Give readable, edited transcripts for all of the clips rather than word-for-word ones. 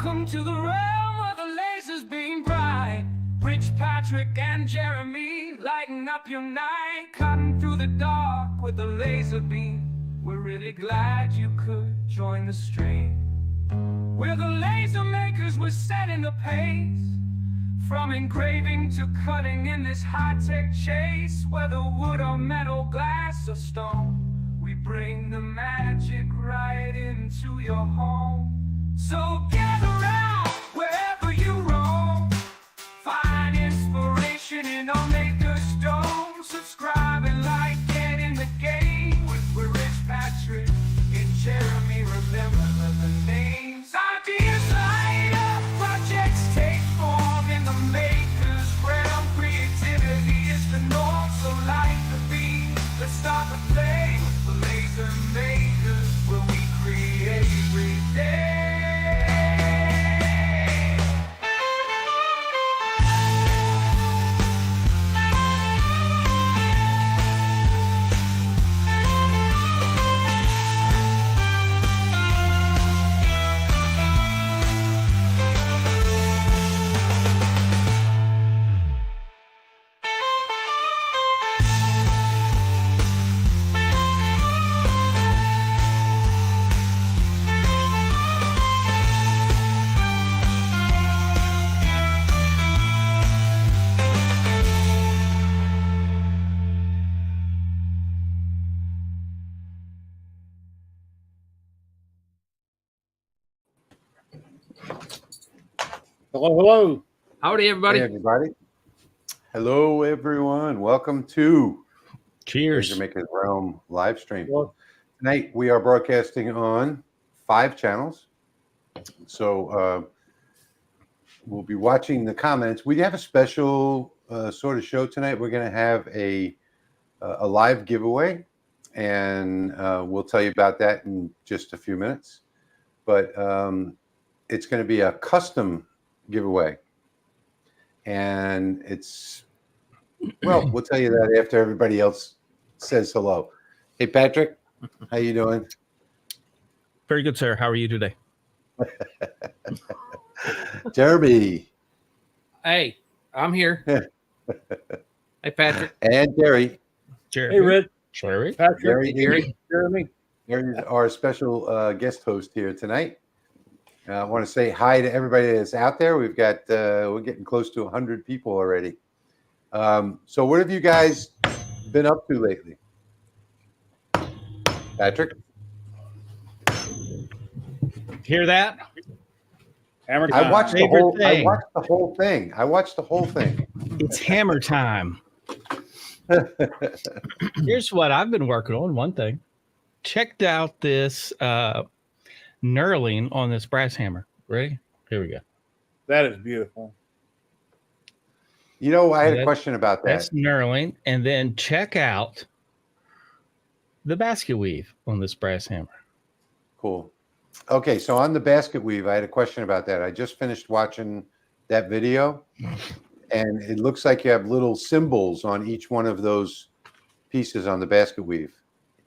Welcome to the realm where the lasers beam bright. Rich Patrick and Jeremy lighten up your night, cutting through the dark with a laser beam. We're really glad you could join the stream. We're the laser makers, we're setting the pace. From engraving to cutting in this high-tech chase, whether wood or metal, glass or stone, we bring the magic right into your home. So gather round wherever you roam, find inspiration in our maker's dome. Subscribe and like, get in the game with Rich Patrick and Jeremy. Remember the names. Ideas light up, projects take form in the maker's realm. Creativity is the norm, so light the beam. Let's start the play with the laser makers, where we create every day. Hello, hello. Howdy, everybody. Hey, everybody. Hello, everyone. Welcome to Cheers. LaserMATIC Realm live stream. Well, Tonight, we are broadcasting on 5 channels. So we'll be watching the comments. We have a special sort of show tonight. We're going to have a live giveaway, and we'll tell you about that in just a few minutes. But it's going to be a custom giveaway, and it's, well, we'll tell you that after everybody else says hello. Hey, Patrick, how you doing? Very good, sir. How are you today? Jeremy. Hey, I'm here. Hey, Patrick. And Gary. Jeremy. hey, Red. Jerry. Patrick. Gary, Gary. Jeremy. Gary's our special guest host here tonight. I want to say hi to everybody that's out there. We've got we're getting close to 100 people already. So what have you guys been up to lately? Patrick? Hear that? Hammer I time. watched the Favorite whole thing. I watched the whole thing. It's hammer time. Here's what I've been working on. One thing. Checked out this knurling on this brass hammer. Ready? Here we go. That is beautiful. You know, I had a question about that. That's knurling. And then check out the basket weave on this brass hammer. Cool. Okay, so on the basket weave, I had a question about that. I just finished watching that video, and it looks like you have little symbols on each one of those pieces on the basket weave.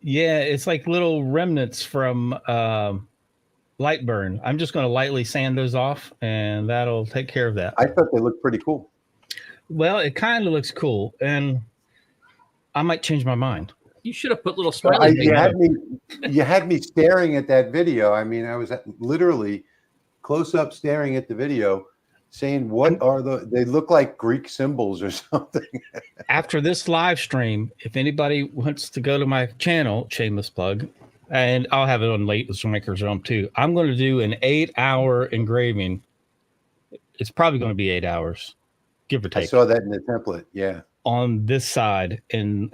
Yeah, it's like little remnants from Lightburn. I'm just going to lightly sand those off, and that'll take care of that. I thought they looked pretty cool. Well, it kind of looks cool, and I might change my mind. You should have put little Well, smiley you things. had me staring at that video. I mean, I was literally close up staring at the video, saying, "What are they look like Greek symbols or something." After this live stream, if anybody wants to go to my channel, shameless plug, and I'll have it on LaserMATIC Realm too. I'm going to do an 8-hour engraving. It's probably going to be 8 hours, give or I take. saw that in the template. Yeah. On this side, and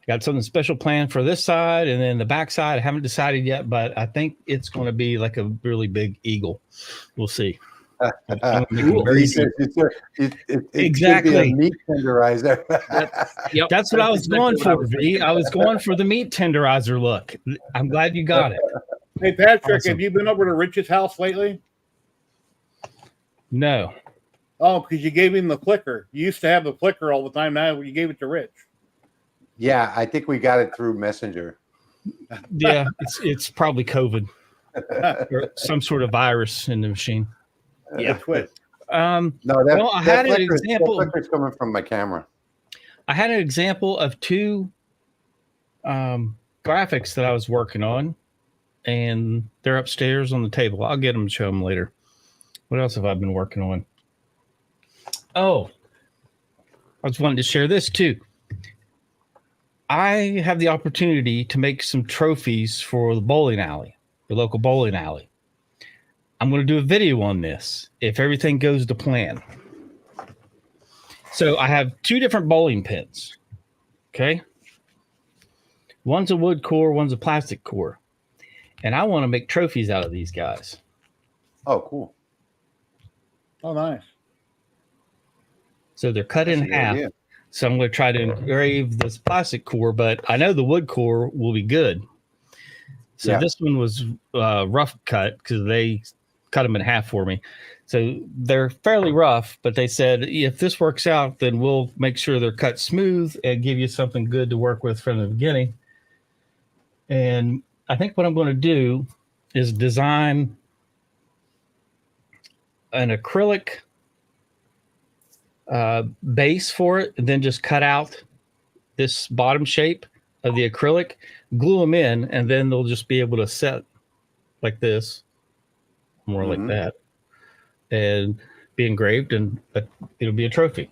got something special planned for this side, and then the back side I haven't decided yet, but I think it's going to be like a really big eagle. We'll see. It Exactly. should be a meat tenderizer. Yep. That's what I was going for, V. I was going for the meat tenderizer look. I'm glad you got it. Hey, Patrick, Awesome. have you been over to Rich's house lately? No. Oh, because you gave him the clicker. You used to have the clicker all the time. Now you gave it to Rich. Yeah, I think we got it through Messenger. Yeah, it's probably COVID. or some sort of virus in the machine. Yeah, twitch. No, Well, I had an flicker, example. that flicker's coming from my camera. I had an example of two graphics that I was working on, and they're upstairs on the table. I'll get them and show them later. What else have I been working on? Oh, I was wanting to share this too. I have the opportunity to make some trophies for the bowling alley, the local bowling alley. I'm going to do a video on this if everything goes to plan. So I have two different bowling pins. Okay. One's a wood core, one's a plastic core. And I want to make trophies out of these guys. Oh, cool. Oh, nice. So they're cut That's in a good half. idea. So I'm going to try to engrave this plastic core, but I know the wood core will be good. So Yeah. this one was rough cut because they cut them in half for me. So they're fairly rough, but they said, if this works out, then we'll make sure they're cut smooth and give you something good to work with from the beginning. And I think what I'm going to do is design an acrylic base for it, and then just cut out this bottom shape of the acrylic, glue them in, and then they'll just be able to set like this, more like that, and be engraved, and it'll be a trophy.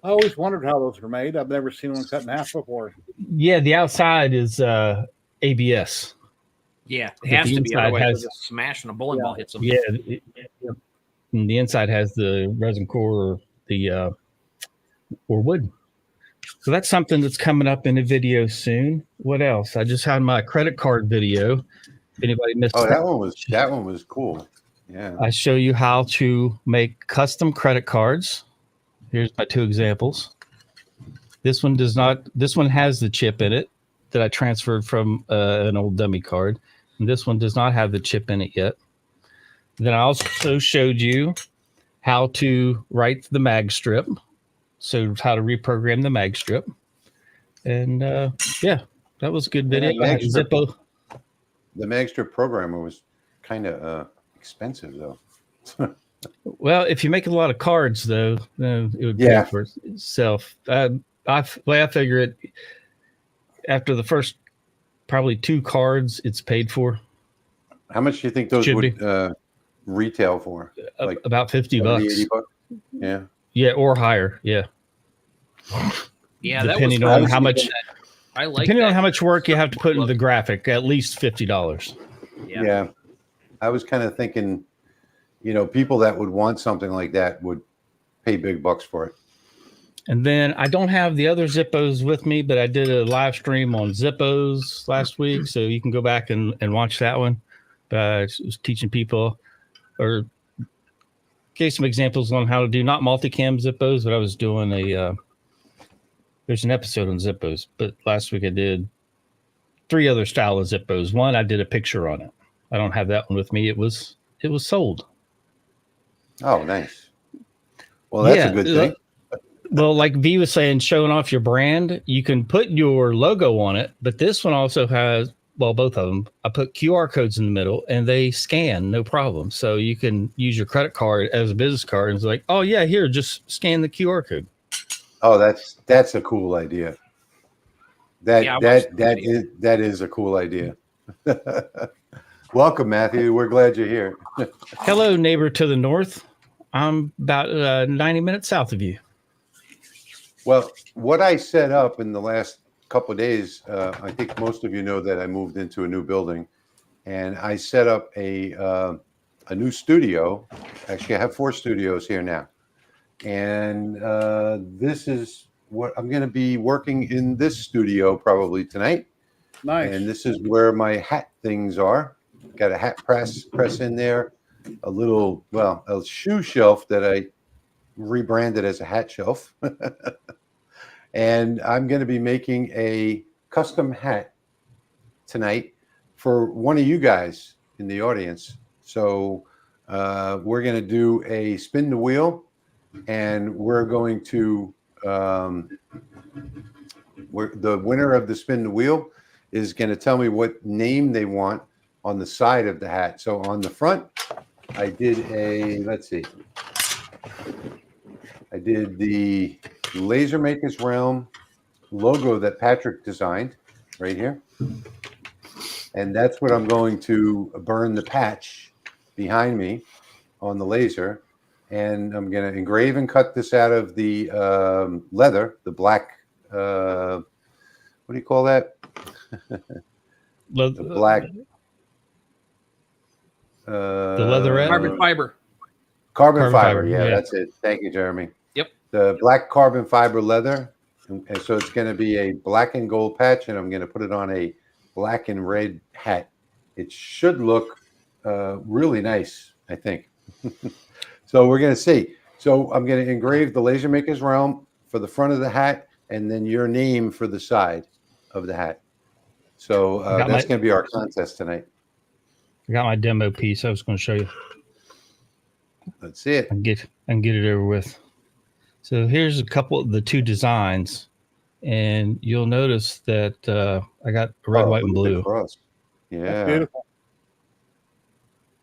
I always wondered how those were made. I've never seen one cut in half before. Yeah, the outside is ABS. Yeah, But it has the to be. inside Otherwise, has- they'll just smash and a bowling ball hits them. Yeah, and the inside has the resin core or the or wood. So that's something that's coming up in a video soon. What else? I just had my credit card video. If anybody missed Oh, that, that one was cool. Yeah. I show you how to make custom credit cards. Here's my two examples. This one does not. This one has the chip in it that I transferred from an old dummy card. And this one does not have the chip in it yet. Then I also showed you how to write the mag strip. So how to reprogram the mag strip. And yeah, that was a good video. that mag strip- Zippo. The magstrip programmer was kind of expensive, though. Well, if you make a lot of cards, though, then it would Yeah. pay for itself. I figure it after the first probably 2 cards, it's paid for. How much do you think those Should would retail for? Like About $50. 80 bucks? Yeah. Yeah, or higher. Yeah, Yeah, that was depending fun. on how much. I like Depending on that. how much work you have to put into the graphic, at least $50. Yeah. I was kind of thinking, people that would want something like that would pay big bucks for it. And then I don't have the other Zippos with me, but I did a live stream on Zippos last week, so you can go back and watch that one. I was teaching people, or gave some examples on how to do not multicam Zippos, but I was doing there's an episode on Zippos, but last week I did 3 other style of Zippos. One, I did a picture on it. I don't have that one with me. It was sold. Oh, nice. Well, that's a good thing. Well, like V was saying, showing off your brand, you can put your logo on it, but this one also has, well, both of them, I put QR codes in the middle and they scan, no problem. So you can use your credit card as a business card and it's like, oh yeah, here, just scan the QR code. Oh, that's a cool idea. That Yeah, I watched the that is a cool idea. Welcome, Matthew. We're glad you're here. Hello, neighbor to the north. I'm about 90 minutes south of you. Well, what I set up in the last couple of days, I think most of you know that I moved into a new building, and I set up a new studio. Actually, I have 4 studios here now, and this is what I'm going to be working in this studio probably tonight. Nice. And this is where my hat things are. Got a hat press in there, a shoe shelf that I rebranded as a hat shelf. And I'm going to be making a custom hat tonight for one of you guys in the audience. So we're going to do a spin the wheel, and we're going to the winner of the spin the wheel is going to tell me what name they want on the side of the hat. So on the front, I did let's see. I did the Laser Makers Realm logo that Patrick designed right here. And that's what I'm going to burn the patch behind me on the laser. And I'm going to engrave and cut this out of the leather, the black, what do you call that? The black. The leatherette? Carbon fiber. Carbon fiber. Yeah, that's it. Thank you, Jeremy. Yep. The black carbon fiber leather. And so it's going to be a black and gold patch, and I'm going to put it on a black and red hat. It should look really nice, I think. So we're going to see. So I'm going to engrave the Laser Makers Realm for the front of the hat, and then your name for the side of the hat. So that's going to be our contest tonight. I got my demo piece. I was going to show you. Let's see it. And get it over with. So here's a couple of the two designs, and you'll notice that I got red, white, and blue. Yeah. That's beautiful.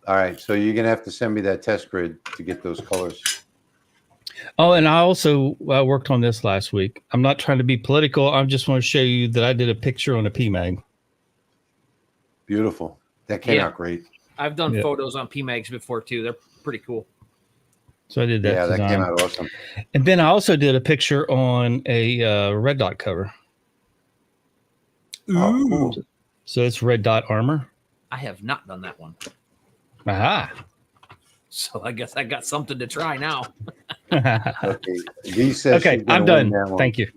All right. So you're going to have to send me that test grid to get those colors. Oh, and I also worked on this last week. I'm not trying to be political. I just want to show you that I did a picture on a PMAG. Beautiful. That came out great. I've done photos on PMags before too. They're pretty cool. So I did that. Yeah, design. that came out awesome. And then I also did a picture on a red dot cover. Oh, cool. So it's red dot armor. I have not done that one. Aha. So I guess I got something to try now. Okay. V says okay, she's gonna I'm done. win that one. Thank you.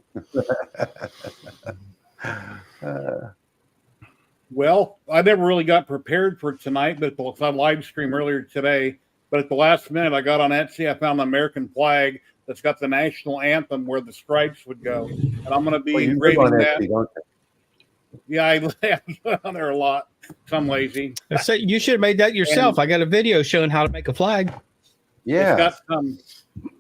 Well, I never really got prepared for tonight, but it's on live stream earlier today. But at the last minute, I got on Etsy. I found the American flag that's got the national anthem where the stripes would go, and I'm going to be engraving that. Etsy, don't you? Yeah, I live on there a lot. So I'm lazy. So you should have made that yourself. I got a video showing how to make a flag. Yeah. It's got some.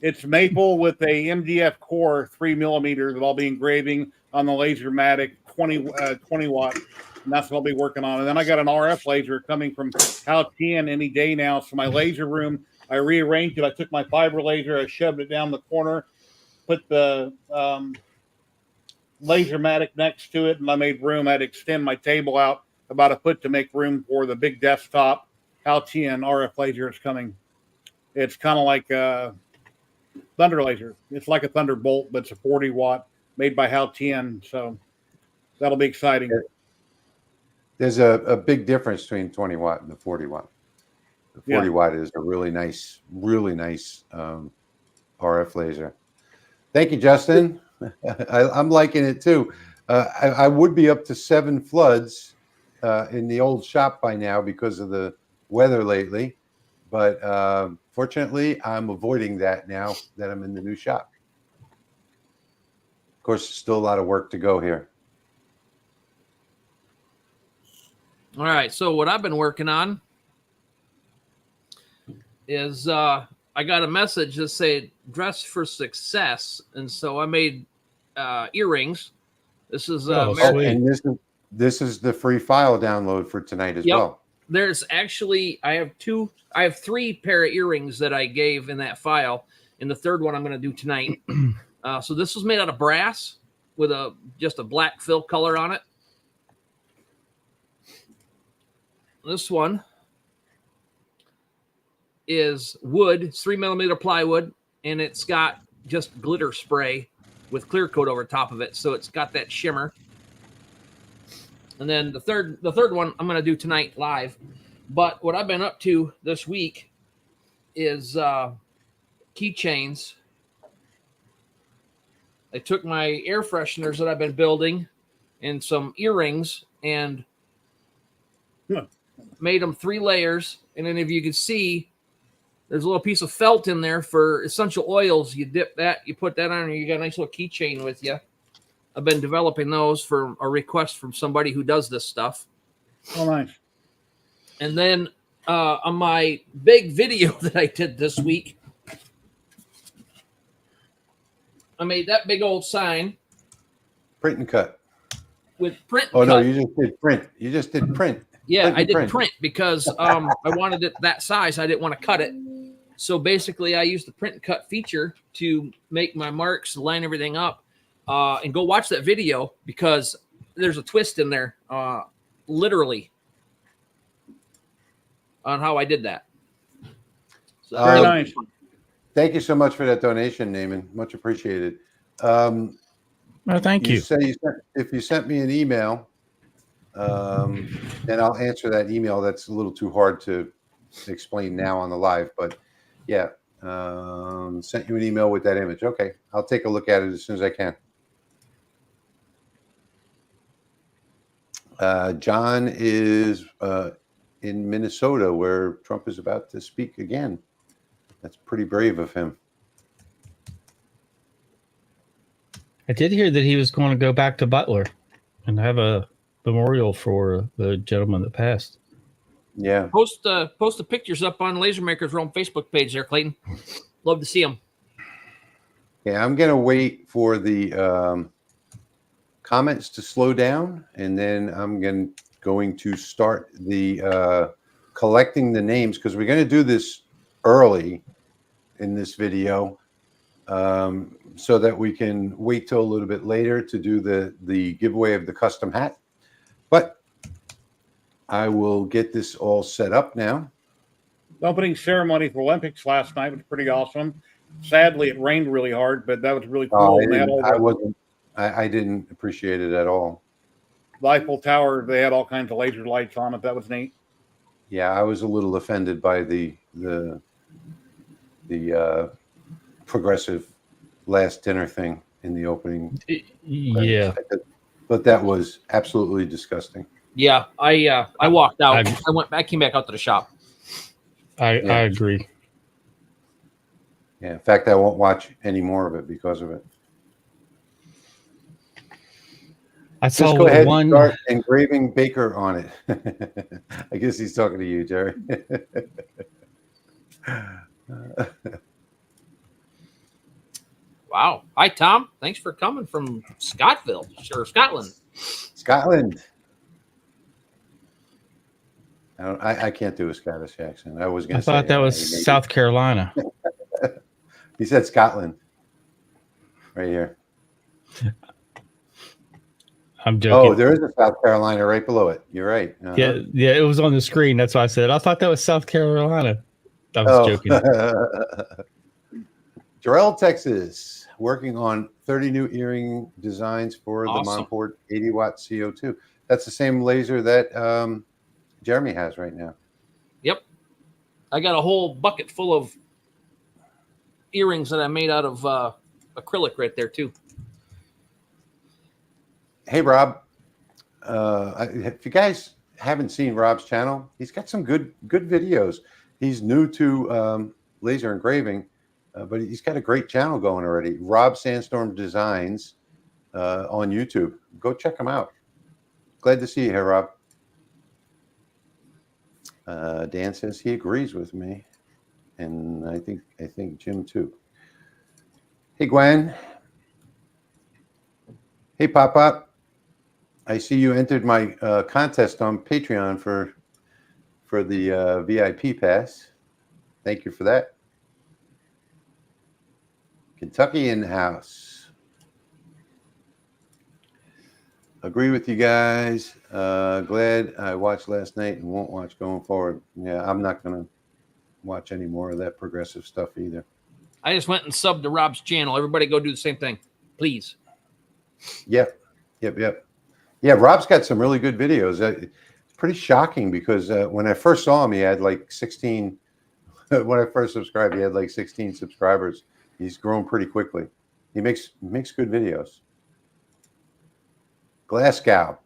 It's maple with a MDF core, 3 millimeters. That I'll be engraving on the LaserMATIC 20 watt. And that's what I'll be working on. And then I got an RF laser coming from Halcyon any day now. So my laser room, I rearranged it. I took my fiber laser, I shoved it down the corner, put the LaserMATIC next to it, and I made room. I had to extend my table out about a foot to make room for the big desktop Halcyon RF laser is coming. It's kind of like a Thunder laser. It's like a Thunderbolt, but it's a 40 watt made by Halcyon. So that'll be exciting. There's a big difference between 20 watt and the 40 watt. The 40 watt is a really nice RF laser. Thank you, Justin. I'm liking it too. I would be up to 7 floods in the old shop by now because of the weather lately. But fortunately, I'm avoiding that now that I'm in the new shop. Of course, there's still a lot of work to go here. All right. So what I've been working on is I got a message that said "Dress for Success," and so I made earrings. This is and this is the free file download for tonight as well. There's actually I have 3 pair of earrings that I gave in that file, and the third one I'm going to do tonight. So this was made out of brass with just a black fill color on it. This one is wood, it's 3 millimeter plywood, and it's got just glitter spray with clear coat over top of it, so it's got that shimmer. And then the third one I'm going to do tonight live. But what I've been up to this week is keychains. I took my air fresheners that I've been building and some earrings and made them 3 layers. And then if you can see, there's a little piece of felt in there for essential oils. You dip that, you put that on, and you got a nice little keychain with you. I've been developing those for a request from somebody who does this stuff. Oh, nice. And then on my big video that I did this week, I made that big old sign. Print and cut. With print. Oh, no, you just did print. You just did print. Yeah, Click I and did print because I wanted it that size. I didn't want to cut it. So basically, I used the print and cut feature to make my marks, line everything up, and go watch that video because there's a twist in there, literally, on how I did that. So Very Um, nice. Thank you so much for that donation, Naaman. Much appreciated. Oh, thank you. Say if you sent me an email, then I'll answer that email. That's a little too hard to explain now on the live, but yeah, sent you an email with that image. Okay, I'll take a look at it as soon as I can. John is in Minnesota, where Trump is about to speak again. That's pretty brave of him. I did hear that he was going to go back to Butler and have a memorial for the gentleman that passed. Yeah. post the pictures up on LaserMaker's own Facebook page there, Clayton. Love to see them. Yeah, I'm going to wait for the comments to slow down, and then I'm going to start the collecting the names, because we're going to do this early in this video, so that we can wait till a little bit later to do the giveaway of the custom hat. But I will get this all set up now. The opening ceremony for Olympics last night was pretty awesome. Sadly, it rained really hard, but that was really cool. I didn't appreciate it at all. The Eiffel Tower, they had all kinds of laser lights on it. That was neat. Yeah, I was a little offended by the progressive last dinner thing in the opening. Yeah, but that was absolutely disgusting. Yeah, I walked out. I came back out to the shop. I agree. Yeah, in fact, I won't watch any more of it because of it. I saw Just go ahead one. and start engraving Baker on it. I guess he's talking to you, Jerry. Wow. Hi, Tom. Thanks for coming from Scotland. Scotland. I can't do a Scottish accent. I was going to say. I thought that was maybe. South Carolina. He said Scotland. Right here. I'm joking. Oh, there is a South Carolina right below it. You're right. Uh-huh. Yeah, it was on the screen. That's why I said I thought that was South Carolina. I was joking. Jarrell, Texas, working on 30 new earring designs for the Monport 80-watt CO2. That's the same laser that Jeremy has right now. Yep. I got a whole bucket full of earrings that I made out of acrylic right there, too. Hey, Rob. If you guys haven't seen Rob's channel, he's got some good videos. He's new to laser engraving, but he's got a great channel going already. Rob Sandstorm Designs on YouTube. Go check him out. Glad to see you here, Rob. Dan says he agrees with me, and I think Jim too. Hey, Gwen. Hey, Pop. I see you entered my contest on Patreon for the VIP pass. Thank you for that. Kentucky in the house. Agree with you guys. Glad I watched last night and won't watch going forward. Yeah, I'm not going to watch any more of that progressive stuff either. I just went and subbed to Rob's channel. Everybody go do the same thing, please. Yep. Yeah, Rob's got some really good videos. It's pretty shocking because when I first saw him, he had like 16. When I first subscribed, he had like 16 subscribers. He's grown pretty quickly. He makes good videos. Glasgow.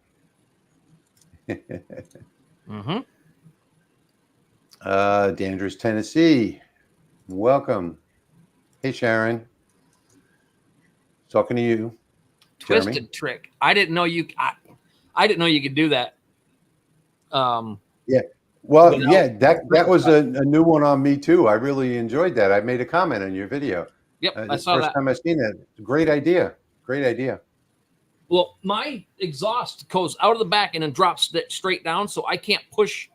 Dangerous, Tennessee. Welcome. Hey, Sharon. Talking to you. Twisted Jeremy. trick. I didn't know you. I didn't know you could do that. Yeah. Well, yeah, that was a new one on me too. I really enjoyed that. I made a comment on your video. Yep, I saw that. First time I've seen that. Great idea. Well, my exhaust goes out of the back and then drops straight down, so I can't push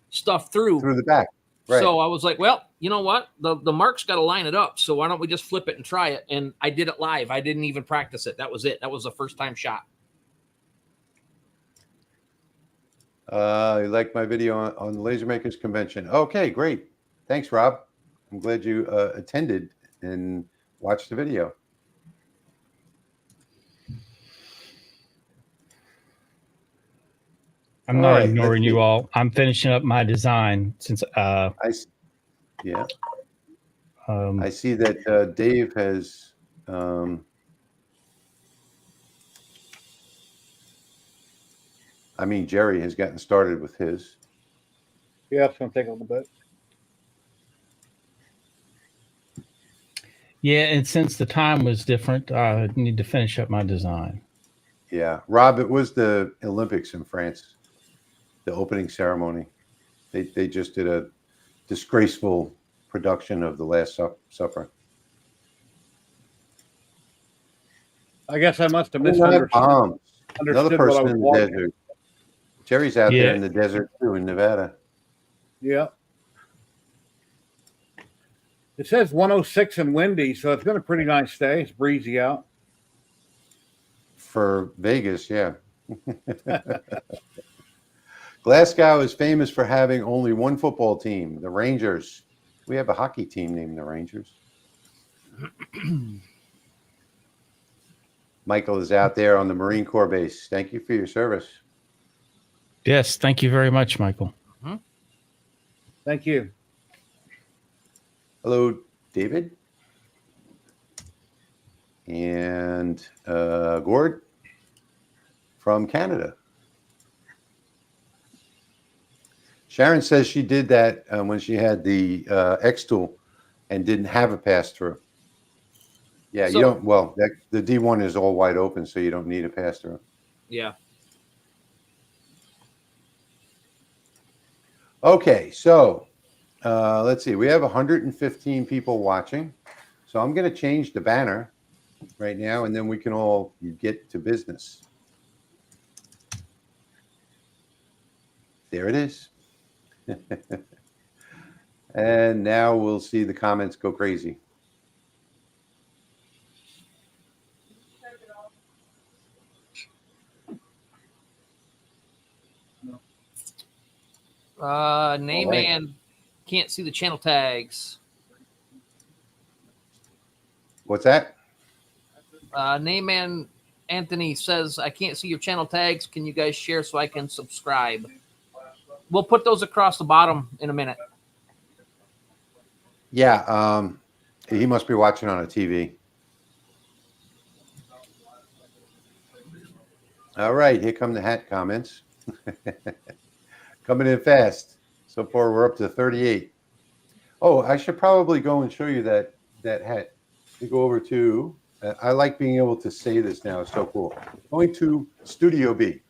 stuff through Through the back. Right. So I was like, well, you know what? The mark's got to line it up. So why don't we just flip it and try it? And I did it live. I didn't even practice it. That was it. That was the first time shot. You like my video on the Laser Makers Convention. Okay, great. Thanks, Rob. I'm glad you attended and watched the video. I'm not ignoring you all. I'm finishing up my design since I see that Dave has Jerry has gotten started with his. Yeah, it's going to take a little bit. yeah, and since the time was different, I need to finish up my design. Yeah, Rob, it was the Olympics in France, the opening ceremony. They just did a disgraceful production of The Last Supper. I guess I must have misunderstood. Another person in the desert. Jerry's out there in the desert too, in Nevada. Yeah. It says 106 and windy, so it's been a pretty nice day. It's breezy out. For Vegas, yeah. Glasgow is famous for having only one football team, the Rangers. We have a hockey team named the Rangers. Michael is out there on the Marine Corps base. Thank you for your service. Yes, thank you very much, Michael. Thank you. Hello, David. And Gord from Canada. Sharon says she did that when she had the X tool and didn't have a pass-through. Yeah, you don't. Well, the D1 is all wide open, so you don't need a pass-through. Yeah. Okay, so let's see. We have 115 people watching. So I'm going to change the banner right now, and then we can all get to business. There it is. And now we'll see the comments go crazy. Nayman can't see the channel tags. What's that? Nayman Anthony says, I can't see your channel tags. Can you guys share so I can subscribe? We'll put those across the bottom in a minute. Yeah, he must be watching on a TV. All right, here come the hat comments. Coming in fast. So far, we're up to 38. Oh, I should probably go and show you that hat. You go over to, I like being able to say this now. It's so cool. Going to Studio B.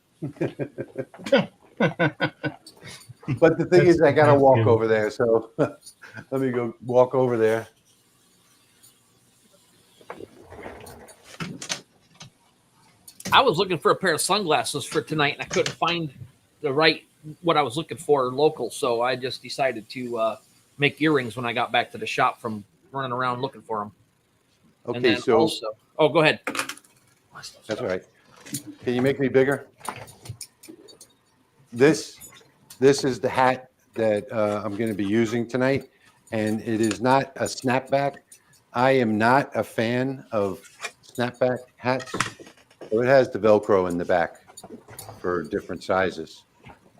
But the thing is, I got to walk over there. So let me go walk over there. I was looking for a pair of sunglasses for tonight, and I couldn't find what I was looking for local. So I just decided to make earrings when I got back to the shop from running around looking for them. Okay, so also, oh, go ahead. That's all right. Can you make me bigger? This is the hat that I'm going to be using tonight, and it is not a snapback. I am not a fan of snapback hats. So it has the Velcro in the back for different sizes,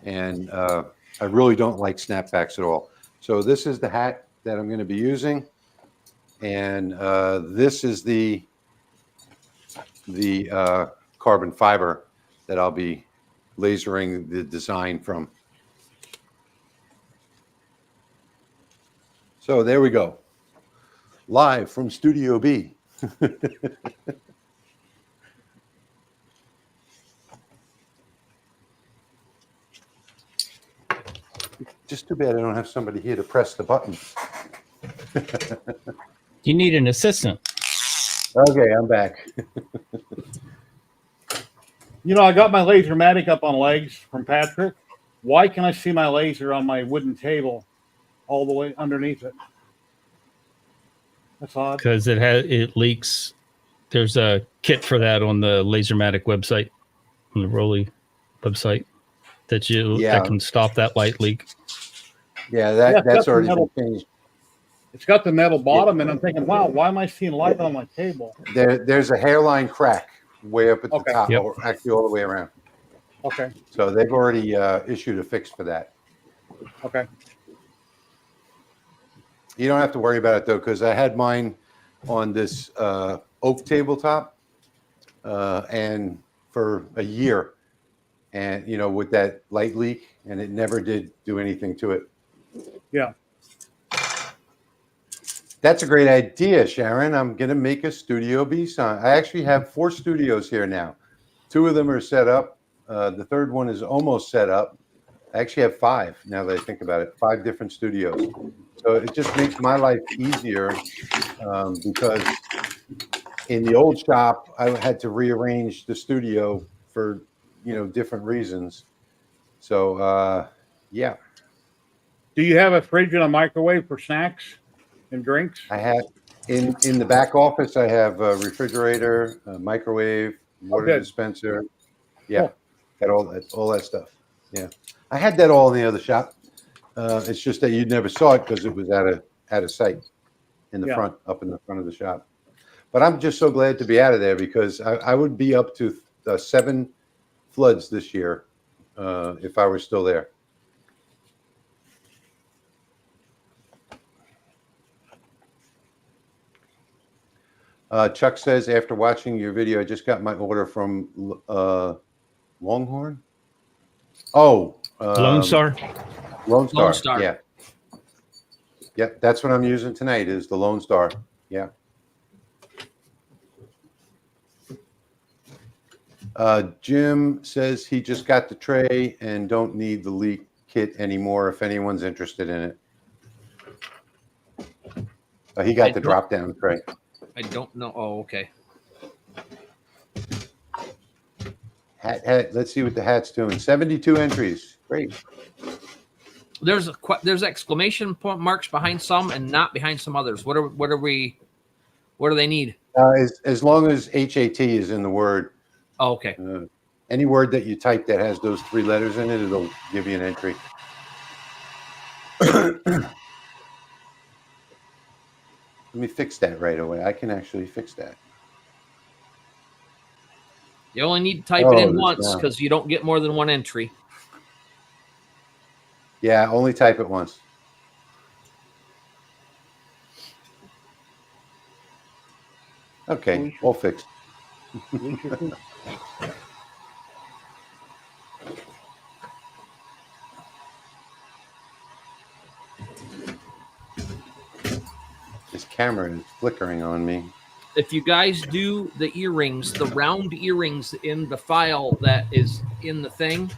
and I really don't like snapbacks at all. So this is the hat that I'm going to be using, and this is the carbon fiber that I'll be lasering the design from. So there we go. Live from Studio B. Just too bad I don't have somebody here to press the button. You need an assistant. Okay, I'm back. You know, I got my LaserMATIC up on legs from Patrick. Why can I see my laser on my wooden table all the way underneath it? That's odd. Because it leaks. There's a kit for that on the LaserMATIC website, on the Rolly website, that can stop that light leak. Yeah, Yeah, that's already been changed. It's got the metal bottom, and I'm thinking, wow, why am I seeing light on my table? There's a hairline crack way up at the top, Yep. or actually all the way around. Okay. So they've already issued a fix for that. Okay. You don't have to worry about it though, because I had mine on this oak tabletop, and for a year, and with that light leak, and it never did do anything to it. Yeah. That's a great idea, Sharon. I'm gonna make a Studio B sign. I actually have 4 studios here now. 2 of them are set up. The third one is almost set up. I actually have 5 now that I think about it. 5 different studios. So it just makes my life easier, because in the old shop I had to rearrange the studio for different reasons. So yeah. Do you have a fridge and a microwave for snacks and drinks? I have in the back office. I have a refrigerator, a microwave, water dispenser. Yeah, got all that stuff. Yeah, I had that all in the other shop. It's just that you never saw it because it was out of sight in the front, up in the front of the shop. But I'm just so glad to be out of there, because I would be up to 7 floods this year if I were still there. Chuck says, after watching your video, I just got my order from Longhorn. Oh, Lone Star. Lone Star. Lone Star. Yeah. Yep, that's what I'm using tonight, is the Lone Star. Yeah. Jim says he just got the tray and don't need the leak kit anymore if anyone's interested in it. He got the drop-down tray. I don't know. Oh, okay. Hat. Let's see what the hat's doing. 72 entries. Great. There's exclamation point marks behind some and not behind some others. What do they need? As long as HAT is in the word. Oh, okay. Any word that you type that has those 3 letters in it, it'll give you an entry. Let me fix that right away. I can actually fix that. You only need to type it in once, because you don't get more than 1 entry. Yeah, only type it once. Okay, all fixed. This camera is flickering on me. If you guys do the earrings, the round earrings in the file that is in the thing,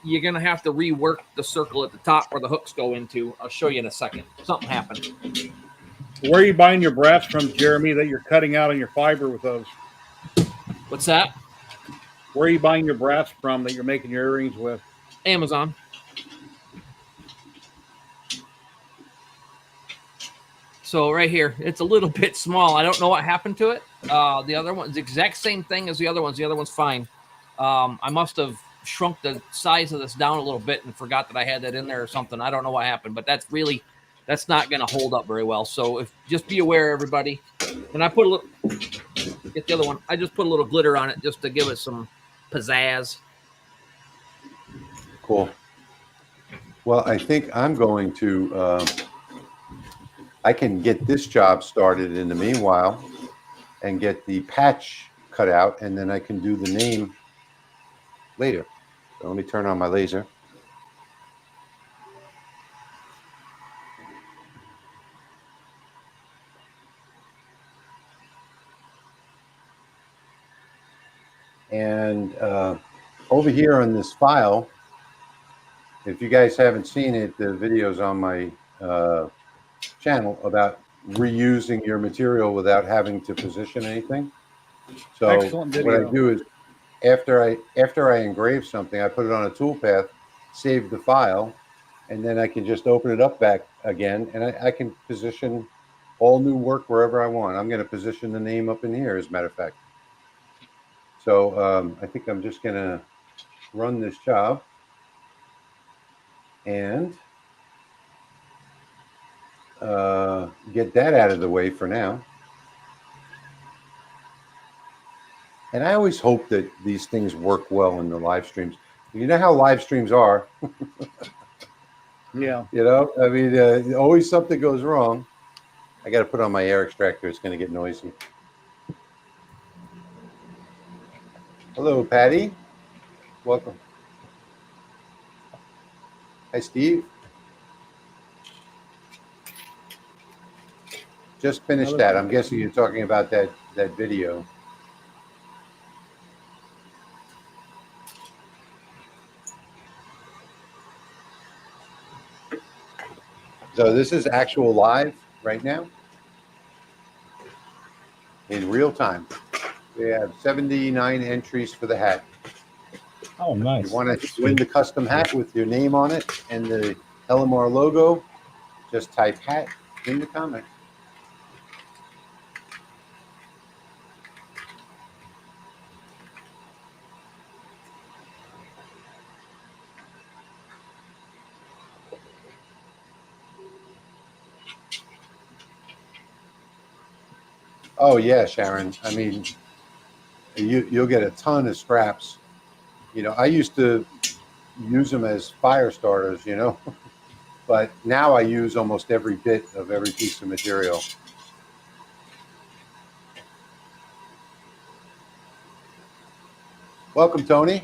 you're going to have to rework the circle at the top where the hooks go into. I'll show you in a second. Something happened. Where are you buying your brass from, Jeremy, that you're cutting out on your fiber with those? What's that? Where are you buying your brass from that you're making your earrings with? Amazon. So right here, it's a little bit small. I don't know what happened to it. The other one's the exact same thing as the other ones. The other one's fine. I must have shrunk the size of this down a little bit and forgot that I had that in there or something. I don't know what happened, but that's not going to hold up very well. So just be aware, everybody. And I put a little, get the other one. I just put a little glitter on it just to give it some pizzazz. Cool. Well, I think I'm going to, I can get this job started in the meanwhile and get the patch cut out, and then I can do the name later. So let me turn on my laser. And over here on this file, if you guys haven't seen it, the video's on my channel about reusing your material without having to position anything. So what I do is after I engrave something, I put it on a toolpath, save the file, and then I can just open it up back again, and I can position all new work wherever I want. I'm going to position the name up in here, as a matter of fact. So I think I'm just going to run this job and get that out of the way for now. And I always hope that these things work well in the live streams. You know how live streams are. Yeah. You know, I mean, always something goes wrong. I got to put on my air extractor. It's going to get noisy. Hello, Patty. Welcome. Hi, Steve. Just finished that. I'm guessing you're talking about that video. So this is actual live right now in real time. We have 79 entries for the hat. Oh, nice. If you want to win the custom hat with your name on it and the LMR logo, just type hat in the comments. Oh yeah, Sharon. I mean, you'll get a ton of scraps. You know, I used to use them as fire starters, you know, but now I use almost every bit of every piece of material. Welcome, Tony.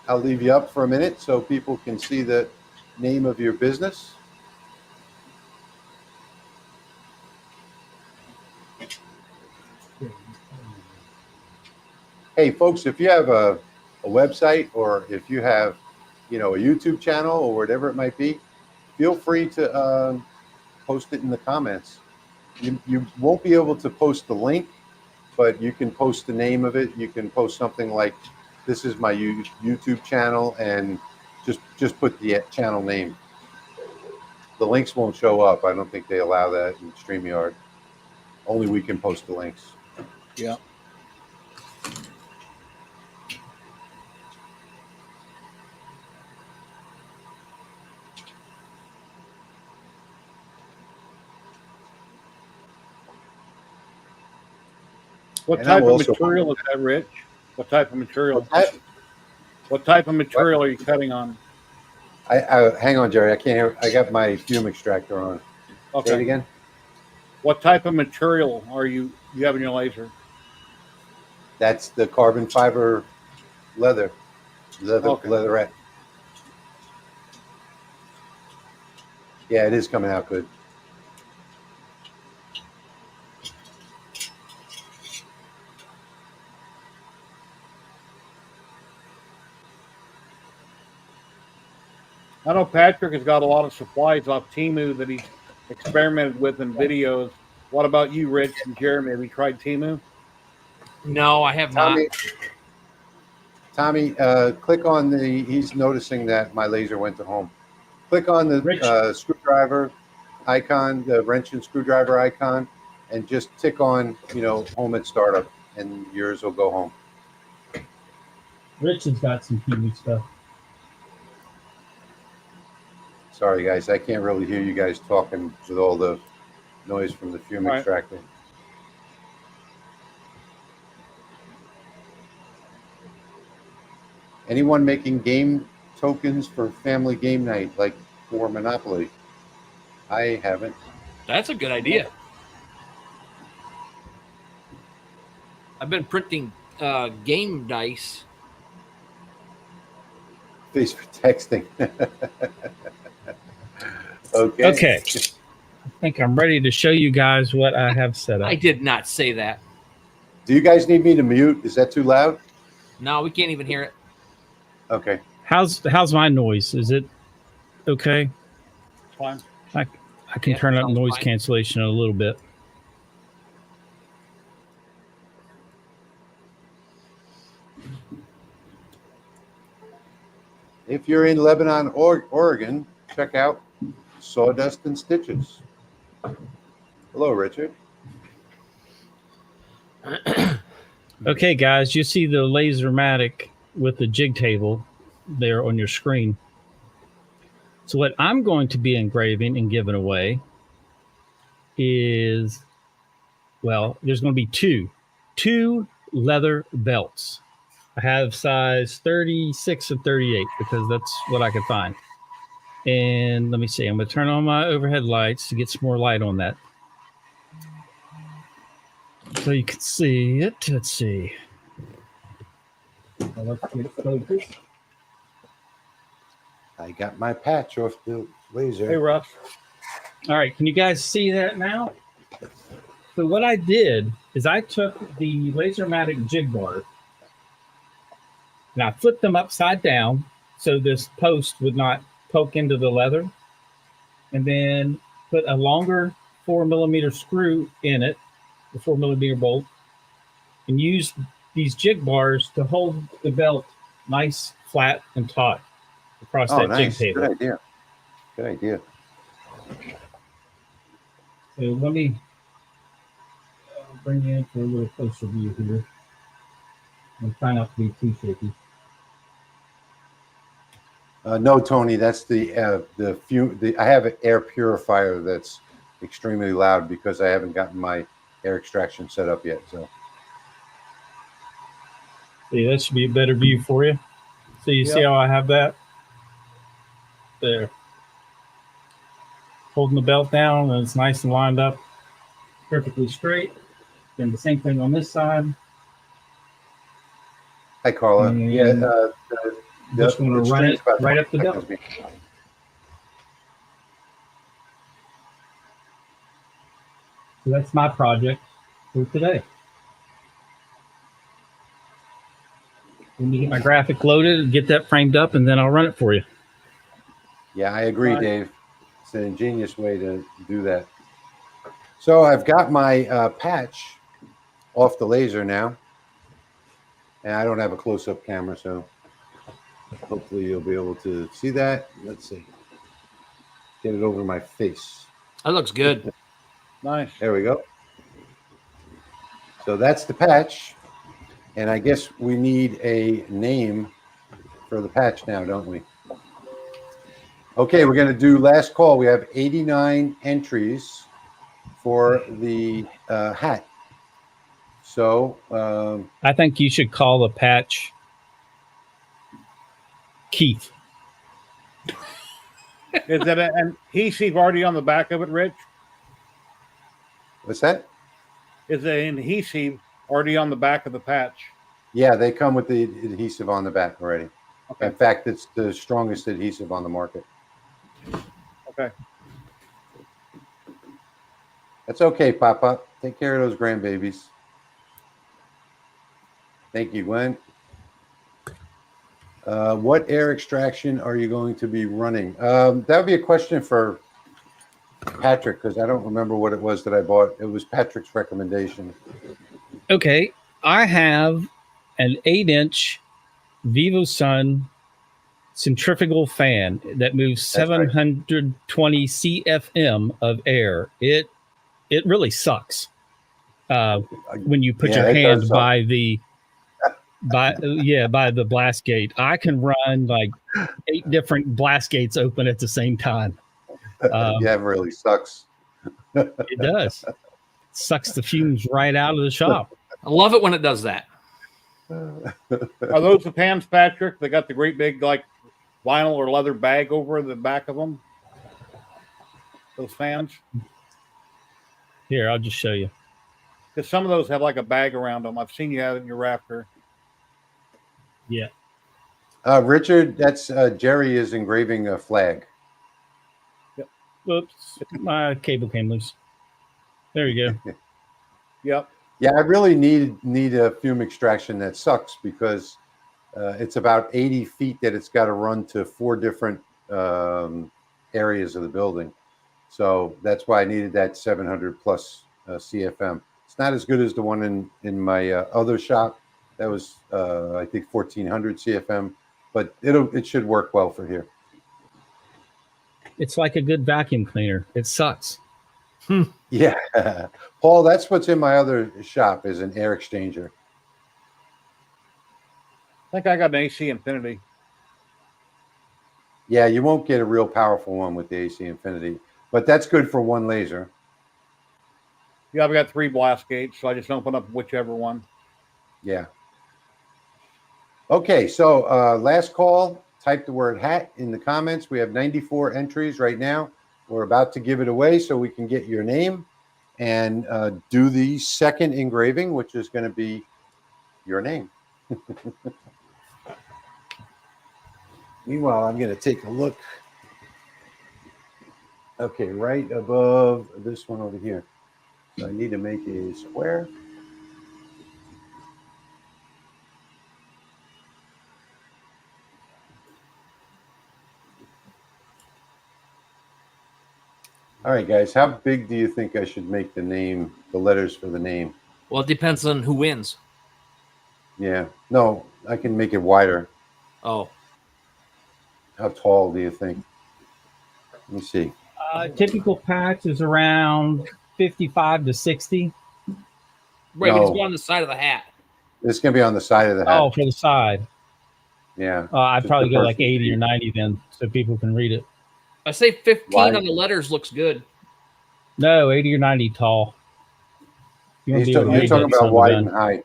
I'll leave you up for a minute so people can see the name of your business. Hey, folks, if you have a website or if you have, you know, a YouTube channel or whatever it might be, feel free to post it in the comments. You won't be able to post the link, but you can post the name of it. You can post something like, this is my YouTube channel, and just put the channel name. The links won't show up. I don't think they allow that in StreamYard. Only we can post the links. Yeah. What type of material is that, Rich? What type of material? What type of material are you cutting on? I hang on, Jerry. I can't hear. I got my fume extractor on. Okay. Say it again. What type of material are you have in your laser? That's the carbon fiber leather, Okay. leatherette. Yeah, it is coming out good. I know Patrick has got a lot of supplies off Temu that he's experimented with in videos. What about you, Rich and Jeremy? Have you tried Temu? No, I have not. Tommy, click on the. He's noticing that my laser went to home. Click on the screwdriver icon, the wrench and screwdriver icon, and just tick on, you know, home at startup, and yours will go home. Rich has got some TV stuff. Sorry, guys, I can't really hear you guys talking with all the noise from the fume extractor. Anyone making game tokens for family game night, like for Monopoly? I haven't. That's a good idea. I've been printing game dice. Thanks for texting. Okay. Okay. I think I'm ready to show you guys what I have set up. I did not say that. Do you guys need me to mute? Is that too loud? No, we can't even hear it. Okay. How's my noise? Is it okay? Fine. I can turn up noise cancellation a little bit. If you're in Lebanon, Oregon, check out Sawdust and Stitches. Hello, Richard. Okay, guys, you see the LaserMATIC with the jig table there on your screen. So what I'm going to be engraving and giving away is, well, there's going to be two leather belts. I have size 36 and 38 because that's what I could find. And let me see, I'm going to turn on my overhead lights to get some more light on that, so you can see it. Let's see. Let's get focused. I got my patch off the laser. Hey, Russ. All right, can you guys see that now? So what I did is I took the LaserMATIC jig bars and I flipped them upside down so this post would not poke into the leather, and then put a longer 4mm screw in it, the 4mm bolt, and use these jig bars to hold the belt nice, flat, and taut across that nice. jig table. Good idea. Good idea. So let me bring you in for a little closer view here. I'm trying not to be too shaky. No, Tony, that's the I have an air purifier that's extremely loud because I haven't gotten my air extraction set up yet. So Yeah, that should be a better view for you. So you see how I have that there, holding the belt down, and it's nice and lined up, perfectly straight. Then the same thing on this side. hi, Carla. And Yeah, just want to run it right up the belt. So that's my project for today. Let me get my graphic loaded, get that framed up, and then I'll run it for you. Yeah, I agree, Dave. It's an ingenious way to do that. So I've got my patch off the laser now, and I don't have a close-up camera, so hopefully you'll be able to see that. Let's see. Get it over my face. That looks good. Nice. There we go. So that's the patch, and I guess we need a name for the patch now, don't we? Okay, we're going to do last call. We have 89 entries for the hat. So I think you should call the patch Keith. Is that an adhesive already on the back of it, Rich? what's that? Is an adhesive already on the back of the patch? Yeah, they come with the adhesive on the back already. Okay. In fact, it's the strongest adhesive on the market. Okay. That's okay, Papa. Take care of those grandbabies. Thank you, Gwen. What air extraction are you going to be running? That would be a question for Patrick, because I don't remember what it was that I bought. It was Patrick's recommendation. Okay, I have an 8-inch VivoSun centrifugal fan that moves 720 CFM of air. It really sucks when you put your hand by the blast gate. I can run like 8 different blast gates open at the same time. Yeah, it really sucks. It does. Sucks the fumes right out of the shop. I love it when it does that. Are those the pans, Patrick? They got the great big like vinyl or leather bag over the back of them? Those fans? Here, I'll just show you. Because some of those have like a bag around them. I've seen you have it in your rafter. Yeah. Richard, that's Jerry is engraving a flag. Whoops, my cable came loose. There you go. Yep. Yeah, I really need a fume extraction that sucks because it's about 80 feet that it's got to run to 4 different areas of the building. So that's why I needed that 700 plus CFM. It's not as good as the one in my other shop. That was, I think, 1400 CFM. but it should work well for here. It's like a good vacuum cleaner. It sucks. Yeah, Paul, that's what's in my other shop is an air exchanger. I think I got an AC Infinity. Yeah, you won't get a real powerful one with the AC Infinity, but that's good for one laser. Yeah, I've got 3 blast gates, so I just open up whichever one. Yeah. Okay, so last call. Type the word hat in the comments. We have 94 entries right now. We're about to give it away so we can get your name and do the second engraving, which is going to be your name. Meanwhile, I'm going to take a look. Okay, right above this one over here. So I need to make a square. All right, guys, how big do you think I should make the name, the letters for the name? Well, it depends on who wins. Yeah, no, I can make it wider. Oh, How tall do you think? Let me see. Typical patch is around 55 to 60. right. No. It's on the side of the hat. It's going to be on the side of the hat. Oh, for the side. Yeah. I'd Just probably the go like person 80 or see. 90 then, so people can read it. I say 15 Why? on the letters looks good. No, 80 or 90 tall. You want to be able to You're read talking that about son of a wide gun. and high.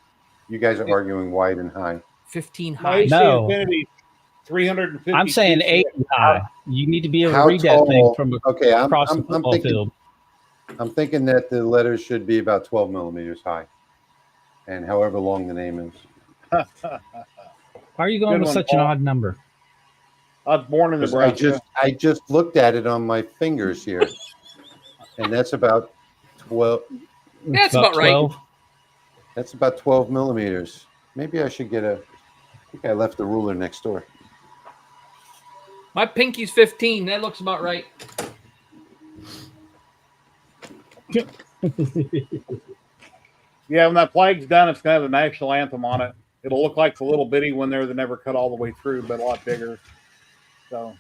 You guys are arguing wide and high. 15 My high. AC No. Infinity 350. I'm saying 80 high. You need to be able to How read that thing tall? from Okay, across the I'm football thinking. field. I'm thinking that the letters should be about 12 millimeters high, and however long the name is. Why are you going Good with one, such an Paul. odd number? I was born in 'Cause Nebraska. I just looked at it on my fingers here, and that's about 12. That's about right. 12. That's about 12 millimeters. Maybe I should get a. I think I left the ruler next door. My pinky's 15. That looks about right. Yeah, when that flag's done, it's going to have the national anthem on it. It'll look like the little bitty one there that never cut all the way through, but a lot bigger. So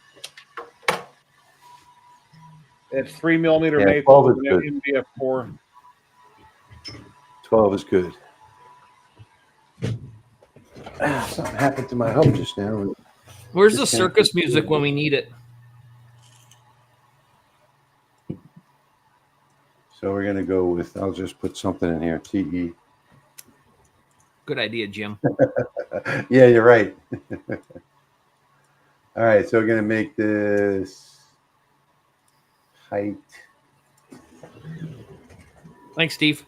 it's 3 millimeter Yeah, maple 12 is with good. an MDF core. 12 is good. Something happened to my hub just now. Where's the circus music when we need it? So we're going to go with, I'll just put something in here, TE. Good idea, Jim. Yeah, you're right. All right, so we're going to make this height. Thanks, Steve.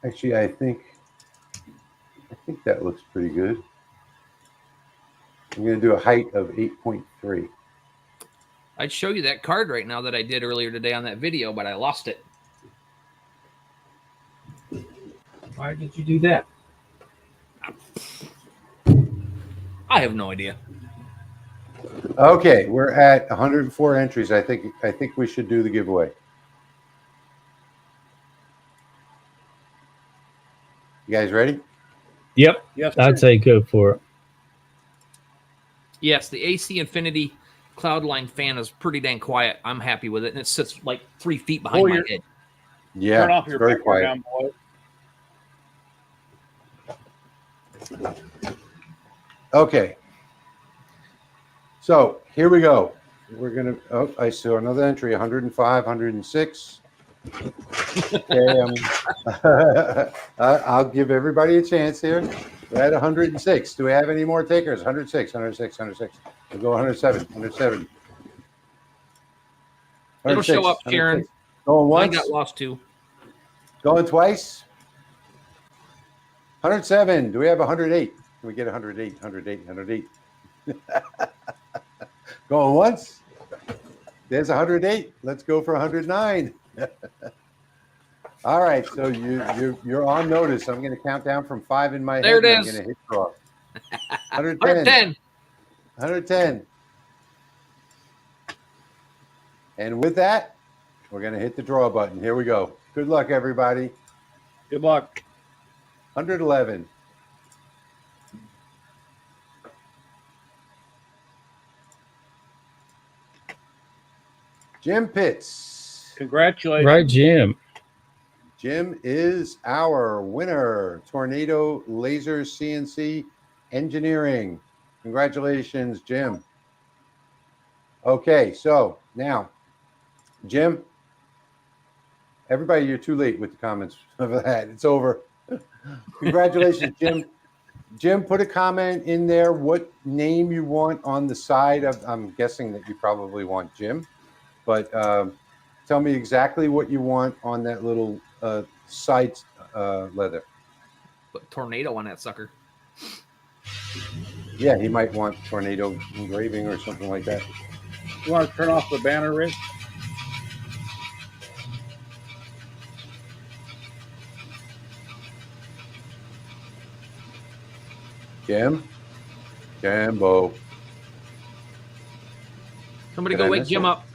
Actually, I think that looks pretty good. I'm going to do a height of 8.3. I'd show you that card right now that I did earlier today on that video, but I lost it. Why did you do that? I have no idea. Okay, we're at 104 entries. I think we should do the giveaway. You guys ready? Yep. Yes, I'd sir. say go for it. Yes, the AC Infinity Cloudline fan is pretty dang quiet. I'm happy with it, and it sits like 3 feet behind Pull my your- head. Yeah, Turn off it's your very picture quiet. down below. Okay. So here we go. We're going to, oh, I saw another entry, 105, 106. Okay, I'll give everybody a chance here. We're at 106. Do we have any more takers? 106, 106, 106. We'll go 107, 107. It'll show 106, up, Sharon. 106. Going Mine once, got lost too. going twice. 107. Do we have 108? Can we get 108, 108, 108? Going once. There's 108. Let's go for 109. All right, so you're on notice. I'm going to count down from 5 in my There head. it and is. I'm going to hit draw. 110. 110. 110. And with that, We're going to hit the draw button. Here we go. Good luck, everybody. Good luck. 111. Jim Pitts. Congratulations. Right, Jim. Jim is our winner. Tornado Laser CNC Engineering. Congratulations, Jim. Okay, so now, Jim, everybody, you're too late with the comments of that. It's over. Congratulations, Jim. Jim, put a comment in there what name you want on the side of, I'm guessing that you probably want Jim, but tell me exactly what you want on that little side leather. Put tornado on that sucker. Yeah, he might want tornado engraving or something like that. You want to turn off the banner, Rich? Jambo. Somebody Did I go wake miss Jim it? up.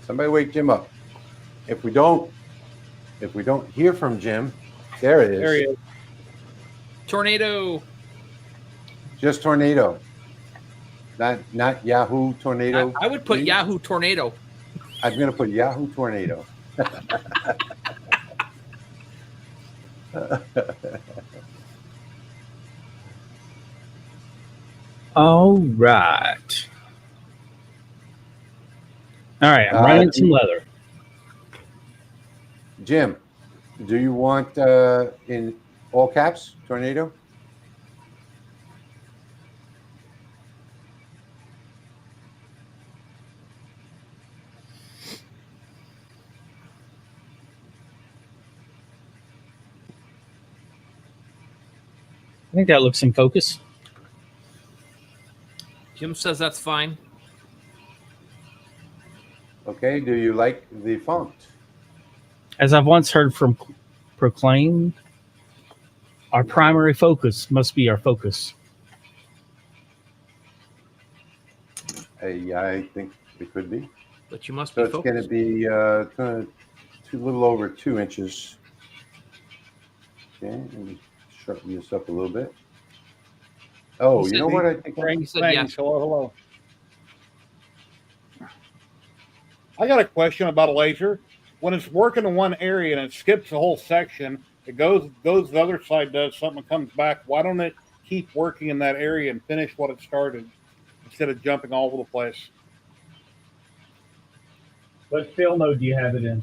Somebody wake Jim up. If we don't hear from Jim, there it is. There he is. Tornado. Just tornado. Not Yahoo tornado. I would put Yahoo tornado. I'm gonna put Yahoo tornado. All right. All right, I'm running some leather. Jim, do you want in all caps tornado? I think that looks in focus. Jim says that's fine. Okay. Do you like the font? As I've once heard from proclaimed, our primary focus must be our focus. I think it could be. But you must So be it's focused. going to be a little over 2 inches. Okay, let me sharpen this up a little bit. Oh, you know what? I think He said Thanks. yes. Hello. I got a question about a laser. When it's working in one area and it skips the whole section, it goes the other side, does something, comes back. Why don't it keep working in that area and finish what it started instead of jumping all over the place? What fill mode do you have it in?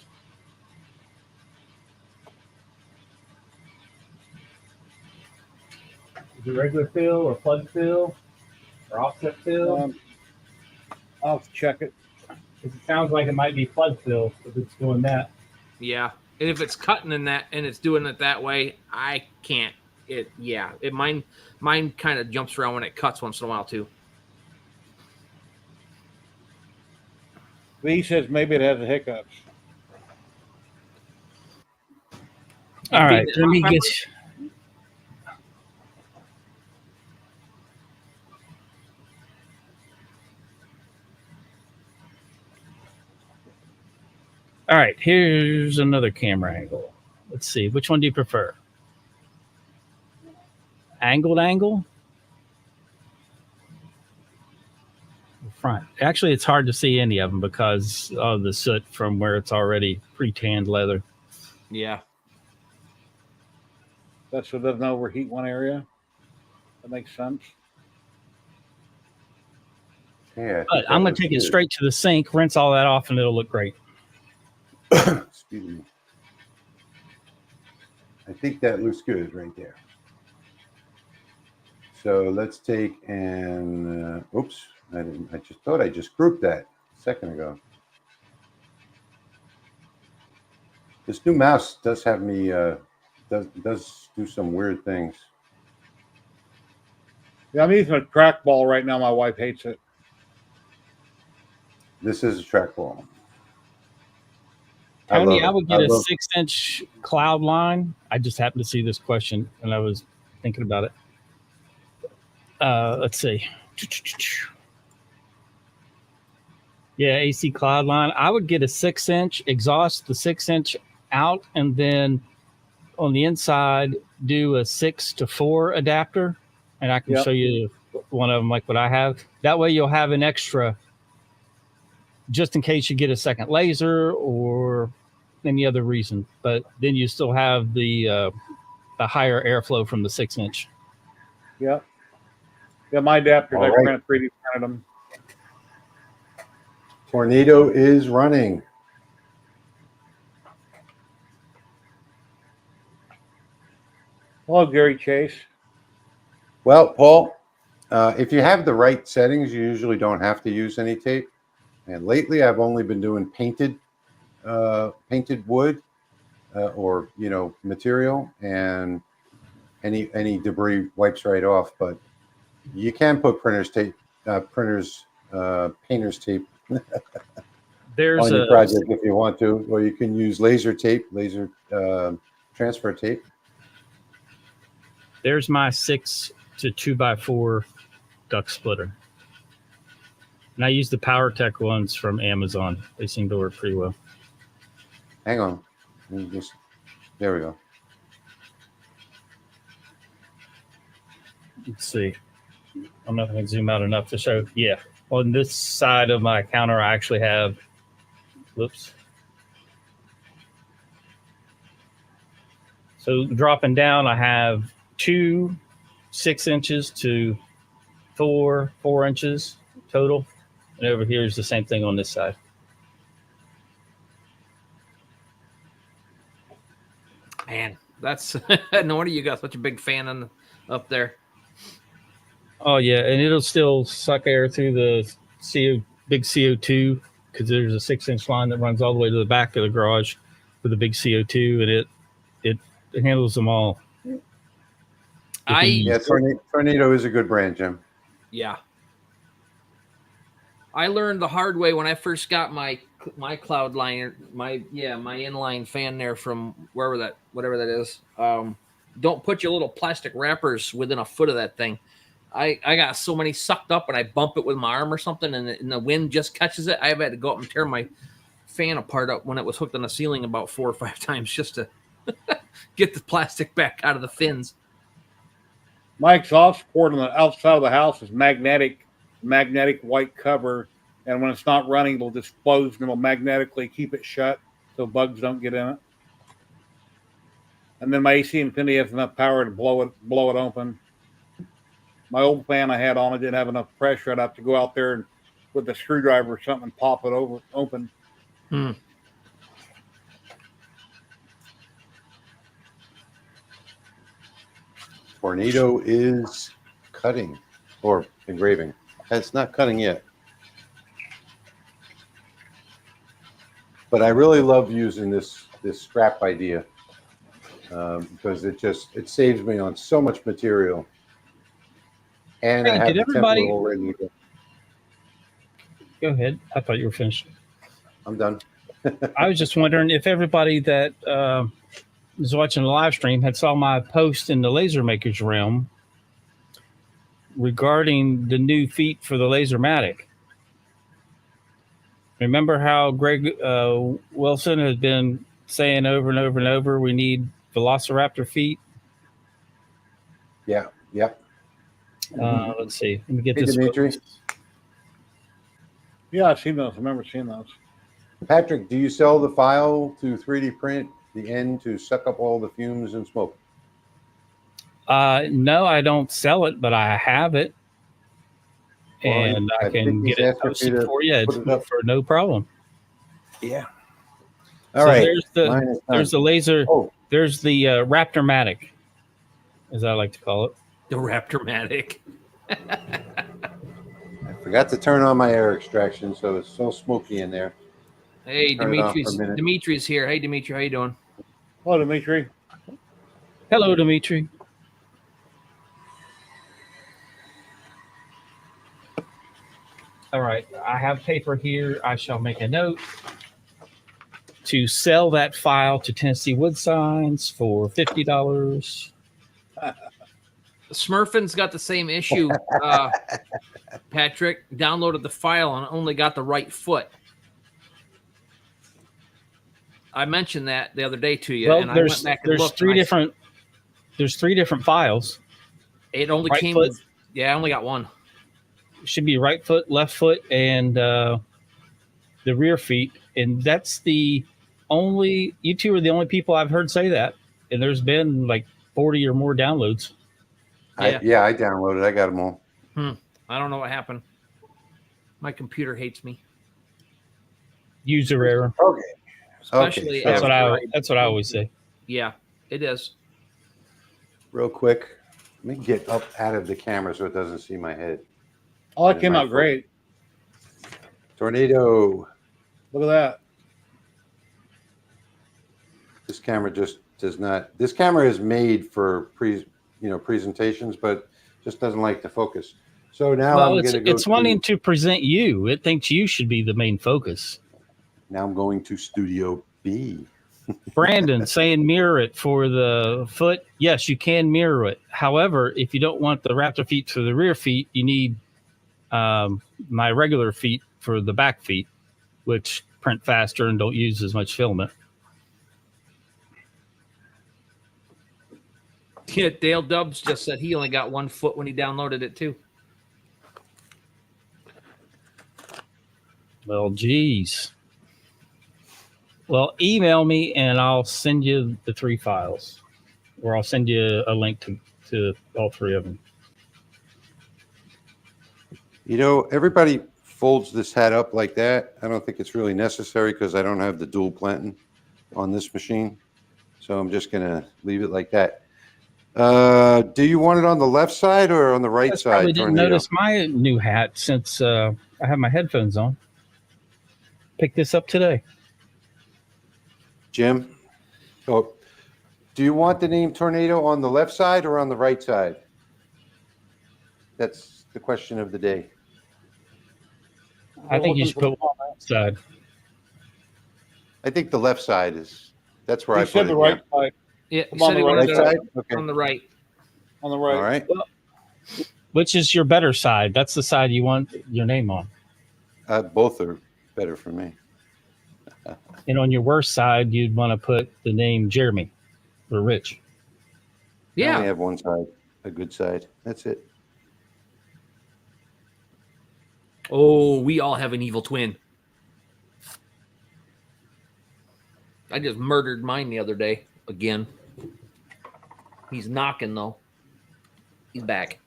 Is it regular fill or plug fill or offset fill? I'll check it. Because it sounds like it might be plug fill if it's doing that. Yeah. And if it's cutting in that and it's doing it that way, I can't. Mine kind of jumps around when it cuts once in a while too. V says maybe it has the hiccups. All right, let me get. All right, here's another camera angle. Let's see, which one do you prefer? Angled angle? Front. Actually, it's hard to see any of them because of the soot from where it's already pre-tanned leather. Yeah. That's so it doesn't overheat one area. That makes sense. Yeah, But I'm going to take it straight to the sink, rinse all that off, and it'll look great. Excuse me. I think that looks good right there. So let's take and oops, I just thought I just grouped that a second ago. This new mouse does have me does do some weird things. Yeah, I'm using a trackball right now. My wife hates it. This is a trackball. Tony, I would get a love 6-inch cloud line. I just happened to see this question, and I was thinking about it. Let's see. Yeah, AC cloud line. I would get a 6-inch, exhaust the 6-inch out, and then on the inside do a 6 to 4 adapter, and I can Yep. show you one of them like what I have. That way you'll have an extra just in case you get a second laser or any other reason. But then you still have the higher airflow from the 6-inch. Yep. Yeah, my adapters, All I right. 3D printed them. Tornado is running. Hello, Gary Chase. Well, Paul, if you have the right settings, you usually don't have to use any tape. And lately, I've only been doing painted wood or material, and any debris wipes right off. But you can put painter's tape There's on your a project if you want to, or you can use laser tape, laser transfer tape. there's my 6 to 2x4 duct splitter. And I use the PowerTech ones from Amazon. They seem to work pretty well. Hang on. There we go. Let's see. I don't know if I can zoom out enough to show. Yeah. On this side of my counter, I actually have, whoops. So dropping down, I have 2 6 inches to 4 inches total. And over here is the same thing on this side. Man, that's no wonder you got such a big fan up there. Oh yeah, and it'll still suck air through the big CO2 because there's a 6-inch line that runs all the way to the back of the garage with a big CO2, and it handles them all. Yeah, Tornado is a good brand, Jim. Yeah. I learned the hard way when I first got my cloud liner, my inline fan there from whatever that is. Don't put your little plastic wrappers within a foot of that thing. I got so many sucked up and I bump it with my arm or something and the wind just catches it. I've had to go up and tear my fan apart up when it was hooked on the ceiling about 4 or 5 times just to get the plastic back out of the fins. My exhaust port on the outside of the house is magnetic white cover, and when it's not running, it'll just close and it'll magnetically keep it shut so bugs don't get in it. And then my AC Infinity has enough power to blow it open. My old fan I had on it didn't have enough pressure. I'd have to go out there and with a screwdriver or something and pop it open. Tornado is cutting or engraving. It's not cutting yet. But I really love using this scrap idea because it saves me on so much material. And Hey, I have did the everybody- template already. Go ahead. I thought you were finished. I'm done. I was just wondering if everybody that was watching the live stream had saw my post in the Laser Makers realm regarding the new feet for the LaserMATIC. Remember how Greg Wilson has been saying over and over and over, we need Velociraptor feet? Yeah. Yep. Let's see. Let me get Hey, this. Dimitri. Yeah, I've seen those. I remember seeing those. Patrick, do you sell the file to 3D print the end to suck up all the fumes and smoke? No, I don't sell it, but I have it. Well, And I I think can he's get it asking posted you to for you. It's put it up. for no problem. Yeah. So All right. there's the laser. Oh. There's the Raptormatic, as I like to call it. The Raptormatic. I forgot to turn on my air extraction, so it's so smoky in there. Hey, Turn it off for a minute. Dimitri's here. Hey, Dimitri, how you doing? Hello, Dimitri. Hello, Dimitri. All right, I have paper here. I shall make a note to sell that file to Tennessee Wood Signs for $50. Smurfin's got the same issue. Patrick downloaded the file and only got the right foot. I mentioned that the other day to you, Well, and I went back and looked. There's three different files. It only Right came foot. with. Yeah, I only got one. Should be right foot, left foot, and the rear feet. And that's the only, you two are the only people I've heard say that. And there's been like 40 or more downloads. I downloaded. I got them all. I don't know what happened. My computer hates me. User error. Okay. Especially That's after what I always say. Yeah, it is. Real quick, let me get up out of the camera so it doesn't see my head. Oh, that came out great. Tornado. Look at that. This camera just does not. This camera is made for presentations, but just doesn't like to focus. So now Well, I'm going to go. it's wanting to present you. It thinks you should be the main focus. Now I'm going to Studio B. Brandon saying mirror it for the foot. Yes, you can mirror it. However, if you don't want the Raptor feet for the rear feet, you need my regular feet for the back feet, which print faster and don't use as much filament. Yeah, Dale Dubs just said he only got 1 foot when he downloaded it too. Well, geez. Well, email me and I'll send you the 3 files, or I'll send you a link to all 3 of them. You know, everybody folds this hat up like that. I don't think it's really necessary because I don't have the dual planting on this machine. So I'm just going to leave it like that. Do you want it on the left side or on the right side? Probably didn't Tornado? notice my new hat since I have my headphones on. Picked this up today. Jim? Oh, do you want the name Tornado on the left side or on the right side? That's the question of the day. I think you should put one on that side. I think the left side is, that's where You I put said it. the right side. Yeah, Come he on said he the wanted Right it side? Okay. on the right. On the right. All right. Which is your better side? That's the side you want your name on. Both are better for me. And on your worst side, you'd want to put the name Jeremy or Rich. I only Yeah. have one side, a good side. That's it. Oh, we all have an evil twin. I just murdered mine the other day again. He's knocking though. He's back.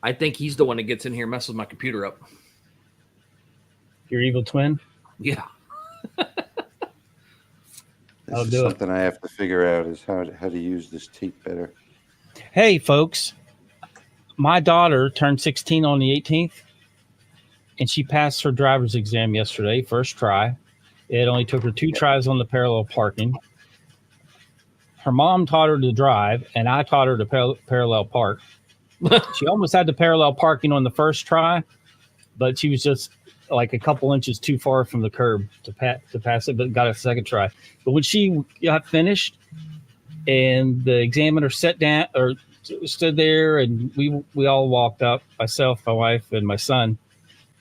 I think he's the one that gets in here and messes my computer up. Your evil twin? Yeah. This I'll is do it. something I have to figure out is how to use this tape better. Hey, folks. My daughter turned 16 on the 18th, and she passed her driver's exam yesterday, first try. It only took her 2 tries on the parallel parking. Her mom taught her to drive, and I taught her to parallel park. She almost had the parallel parking on the first try, but she was just like a couple inches too far from the curb to pass it, but got a second try. But when she got finished and the examiner sat down or stood there, and we all walked up, myself, my wife, and my son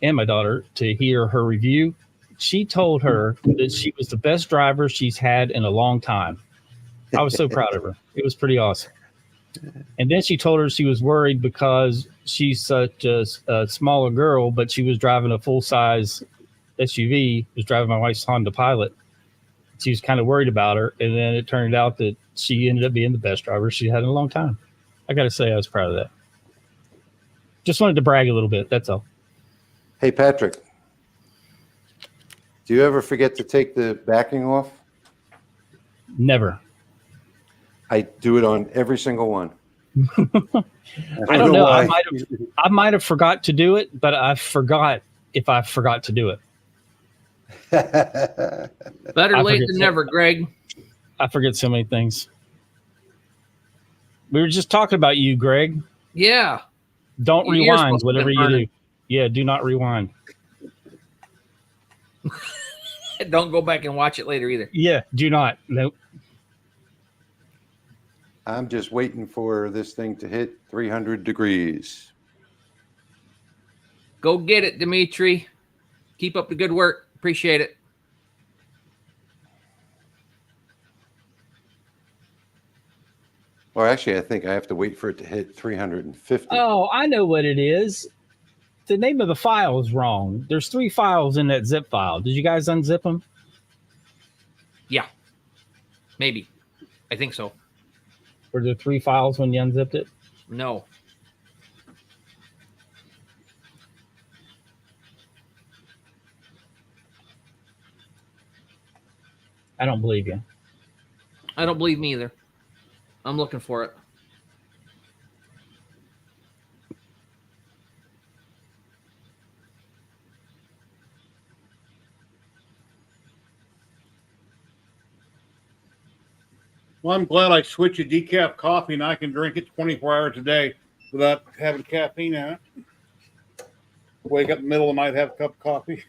and my daughter, to hear her review, she told her that she was the best driver she's had in a long time. I was so proud of her. It was pretty awesome. And then she told her she was worried because she's such a smaller girl, but she was driving a full-size SUV, was driving my wife's Honda Pilot. She was kind of worried about her, and then it turned out that she ended up being the best driver she had in a long time. I got to say, I was proud of that. Just wanted to brag a little bit, that's all. Hey, Patrick, do you ever forget to take the backing off? Never. I do it on every single one. I don't know. why. I might have forgot to do it, but I forgot if I forgot to do it. Better I late forget than so- never, Greg. I forget so many things. We were just talking about you, Greg. Yeah. Don't Your ears rewind, must have whatever been you do. burning. Yeah, do not rewind. Don't go back and watch it later either. Yeah, do not. Nope. I'm just waiting for this thing to hit 300 degrees. Go get it, Dimitri. Keep up the good work. Appreciate it. Well, actually, I think I have to wait for it to hit 350. Oh, I know what it is. The name of the file is wrong. There's 3 files in that zip file. Did you guys unzip them? Yeah. Maybe. I think so. Were there 3 files when you unzipped it? No. I don't believe you. I don't believe me either. I'm looking for it. Well, I'm glad I switched to decaf coffee and I can drink it 24 hours a day without having caffeine in it. Wake up in the middle of the night, have a cup of coffee.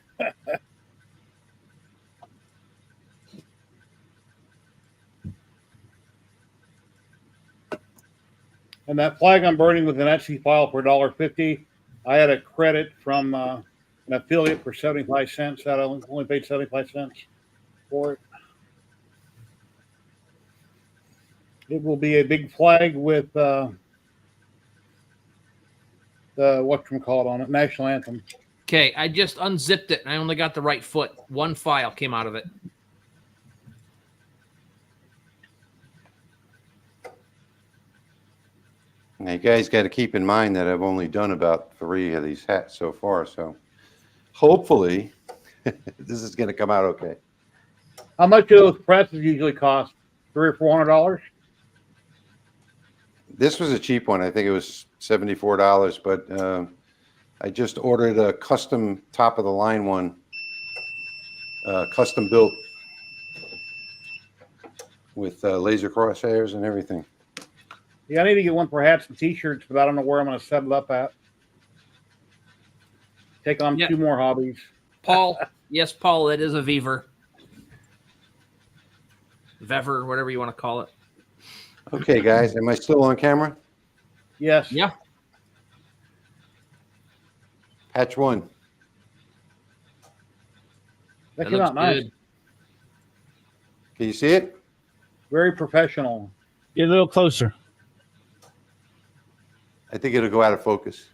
And that flag I'm burning with an Etsy file for $1.50. I had a credit from an affiliate for 75 cents. That I only paid 75 cents for it. It will be a big flag with the whatchamacallit on it, national anthem. Okay, I just unzipped it and I only got the right foot. 1 file came out of it. Now, you guys got to keep in mind that I've only done about 3 of these hats so far, so hopefully this is going to come out okay. How much do those presses usually cost? $300 or $400? This was a cheap one. I think it was $74, but I just ordered a custom top of the line one, custom built with laser crosshairs and everything. Yeah, I need to get one for hats and t-shirts, but I don't know where I'm going to set it up at. Take on 2 more hobbies. Paul, yes, Paul, it is a Vever. Vever, whatever you want to call it. Okay, guys, am I still on camera? Yes. Yeah. That Patch 1. came out nice. Good. Can you see it? Very professional. Get a little closer. I think it'll go out of focus.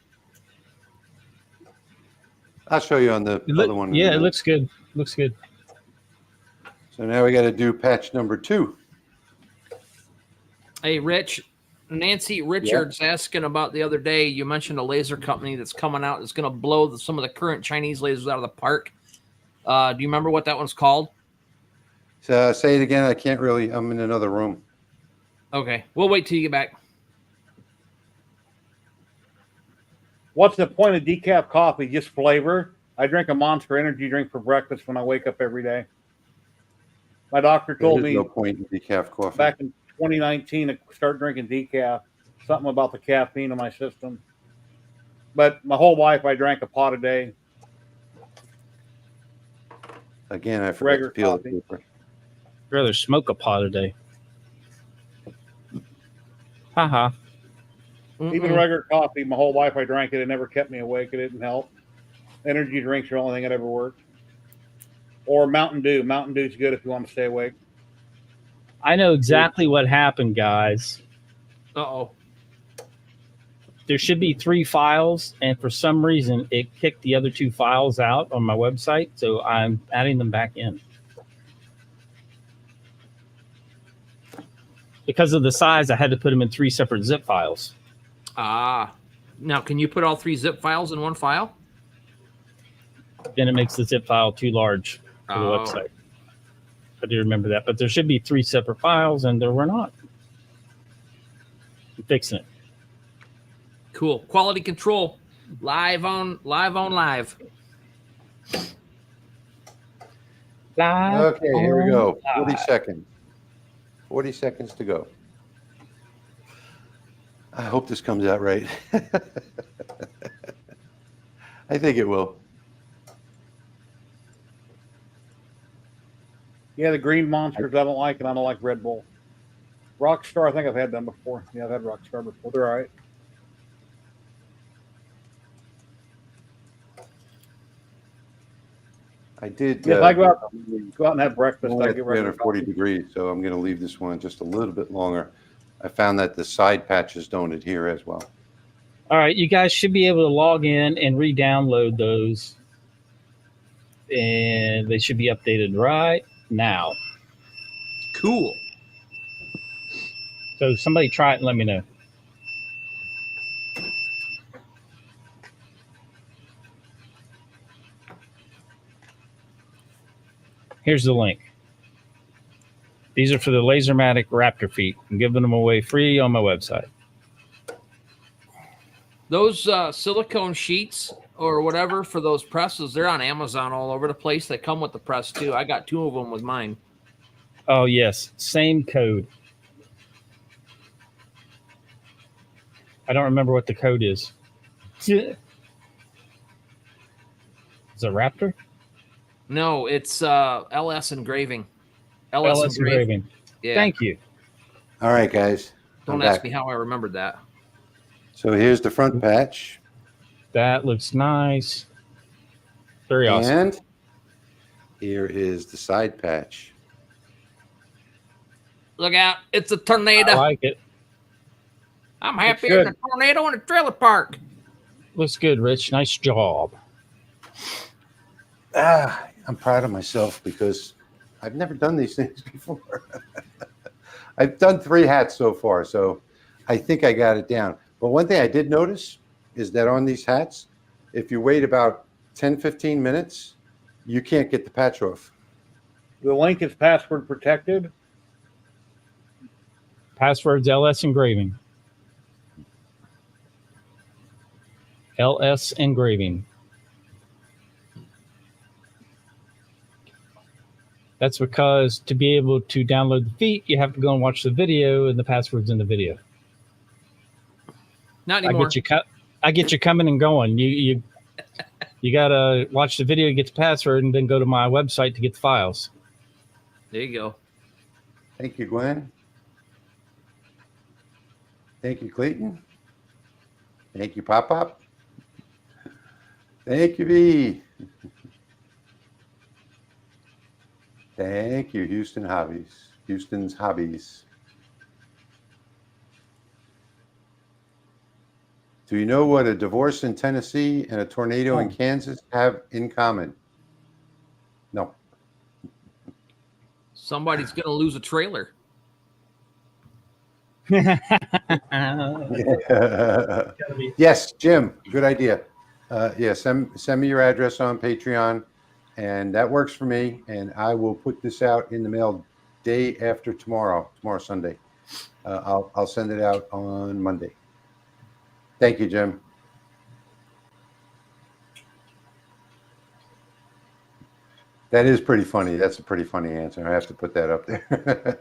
I'll show you on the other one. Yeah, it looks good. Looks good. So now we got to do patch number 2. Hey, Rich, Nancy Richards asking about the other day. You mentioned a laser company that's coming out that's going to blow some of the current Chinese lasers out of the park. Do you remember what that one's called? So say it again. I can't really. I'm in another room. Okay, we'll wait till you get back. What's the point of decaf coffee? Just flavor? I drink a Monster energy drink for breakfast when I wake up every day. My doctor told me no point in decaf coffee. back in 2019 to start drinking decaf. Something about the caffeine in my system. But my whole life I drank a pot a day. Again, I forgot to peel the paper. I'd rather smoke a pot a day. Haha. Even regular coffee, my whole life I drank it. It never kept me awake. It didn't help. Energy drinks are the only thing that ever worked. Or Mountain Dew. Mountain Dew's good if you want to stay awake. I know exactly what happened, guys. Uh-oh. There should be 3 files, and for some reason, it kicked the other 2 files out on my website, so I'm adding them back in. Because of the size, I had to put them in 3 separate zip files. Ah. Now, can you put all 3 zip files in one file? Then it makes the zip file too large for the Oh. website. I do remember that, but there should be 3 separate files, and there were not. I'm fixing it. Cool. Quality control. Live on live. Live. Okay, here we go. on 40 live. seconds. 40 seconds to go. I hope this comes out right. I think it will. Yeah, the green monsters I don't like, and I don't like Red Bull. Rockstar, I think I've had them before. Yeah, I've had Rockstar before. They're all right. I did. If I go out and have breakfast, Only I at get regular 340 coffee. degrees, so I'm going to leave this one just a little bit longer. I found that the side patches don't adhere as well. All right, you guys should be able to log in and re-download those, and they should be updated right now. Cool. So somebody try it and let me know. Here's the link. These are for the LaserMATIC Raptor feet. I'm giving them away free on my website. Those silicone sheets or whatever for those presses, they're on Amazon all over the place. They come with the press too. I got 2 of them with mine. Oh, yes. Same code. I don't remember what the code is. Is it Raptor? No, it's LS Engraving. LS Engraving. Yeah. Thank you. All right, guys. Don't I'm ask back. me how I remembered that. So here's the front patch. That looks nice. Very awesome. And here is the side patch. Look out. It's a tornado. I like it. I'm happier than a tornado in a trailer park. Looks good, Rich. Nice job. I'm proud of myself because I've never done these things before. I've done 3 hats so far, so I think I got it down. But one thing I did notice is that on these hats, if you wait about 10, 15 minutes, you can't get the patch off. The link is password protected. Password's LS Engraving. LS Engraving. That's because to be able to download the feet, you have to go and watch the video, and the password's in the video. Not anymore. I get you coming and going. You gotta watch the video, get the password, and then go to my website to get the files. There you go. Thank you, Gwen. Thank you, Clayton. Thank you, Pop Pop. Thank you, B. Thank you, Houston's Hobbies. Do you know what a divorce in Tennessee and a tornado in Kansas have in common? No. Somebody's going to lose a trailer. Yes, Jim, good idea. Yeah, send me your address on Patreon, and that works for me. And I will put this out in the mail day after tomorrow, Sunday. I'll send it out on Monday. Thank you, Jim. That is pretty funny. That's a pretty funny answer. I have to put that up there.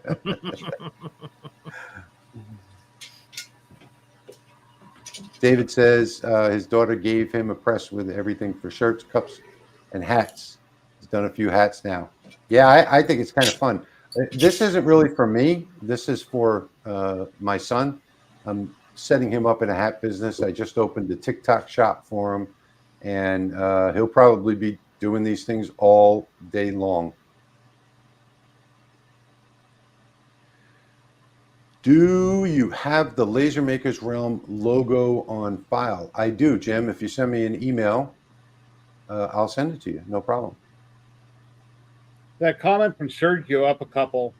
David says his daughter gave him a press with everything for shirts, cups, and hats. He's done a few hats now. Yeah, I think it's kind of fun. This isn't really for me. This is for my son. I'm setting him up in a hat business. I just opened a TikTok shop for him, and he'll probably be doing these things all day long. Do you have the Laser Makers Realm logo on file? I do, Jim. If you send me an email, I'll send it to you. No problem. That comment from Sergio up a couple.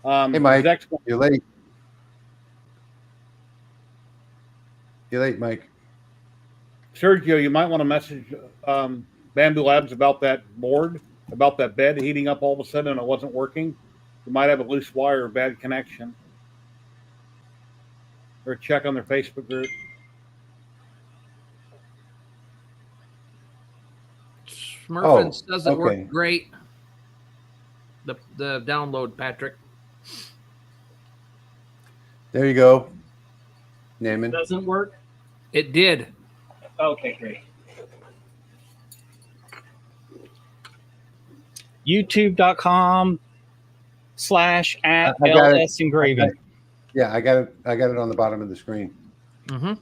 Hey, Mike. You're late. You're late, Mike. Sergio, you might want to message Bamboo Labs about that board, about that bed heating up all of a sudden and it wasn't working. You might have a loose wire or bad connection. Or check on their Facebook group. Smurfins doesn't work great. The download, Patrick. There you go. Naaman. Doesn't work? It did. Okay, great. YouTube.com slash at I got it. LS Engraving. Yeah, I got it. I got it on the bottom of the screen. Mm-hmm.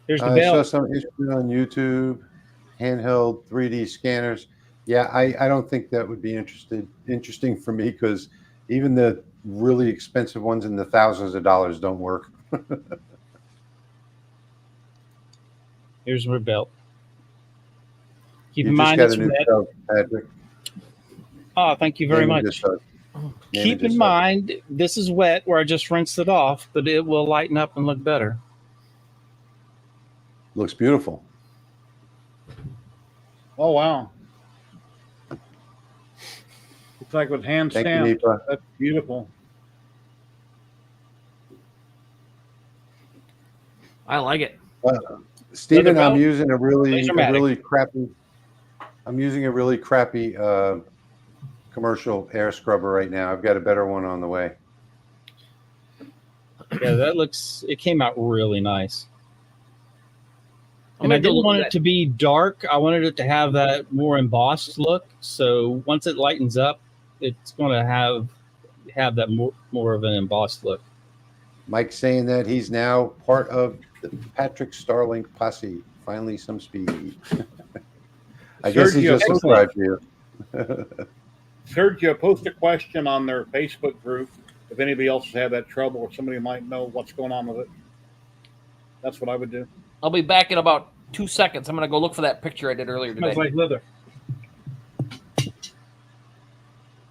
Here's the I saw belt. some issue on YouTube, handheld 3D scanners. Yeah, I don't think that would be interesting for me because even the really expensive ones in the thousands of dollars don't work. Here's my belt. Keep You in just mind got it's a new wet. belt, Patrick. Oh, thank you very Naaman much. just said- Naaman Keep just in said- mind this is wet where I just rinsed it off, but it will lighten up and look better. Looks beautiful. Oh wow. Looks like with hand Thank you, stamped. Nipa. That's beautiful. I like it. Stephen, belt, I'm using a LaserMATIC. really crappy. I'm using a really crappy commercial air scrubber right now. I've got a better one on the way. Yeah, that looks. It came out really nice. I'm And I gonna go didn't look want at it that. to be dark. I wanted it to have that more embossed look. So once it lightens up, it's going to have that more of an embossed look. Mike's saying that he's now part of the Patrick Starlink posse. Finally, some speed. I guess he Sergio, just excellent. subscribed to you. Sergio, post a question on their Facebook group if anybody else has had that trouble or somebody might know what's going on with it. That's what I would do. I'll be back in about 2 seconds. I'm gonna go look for that picture I did earlier today. leather.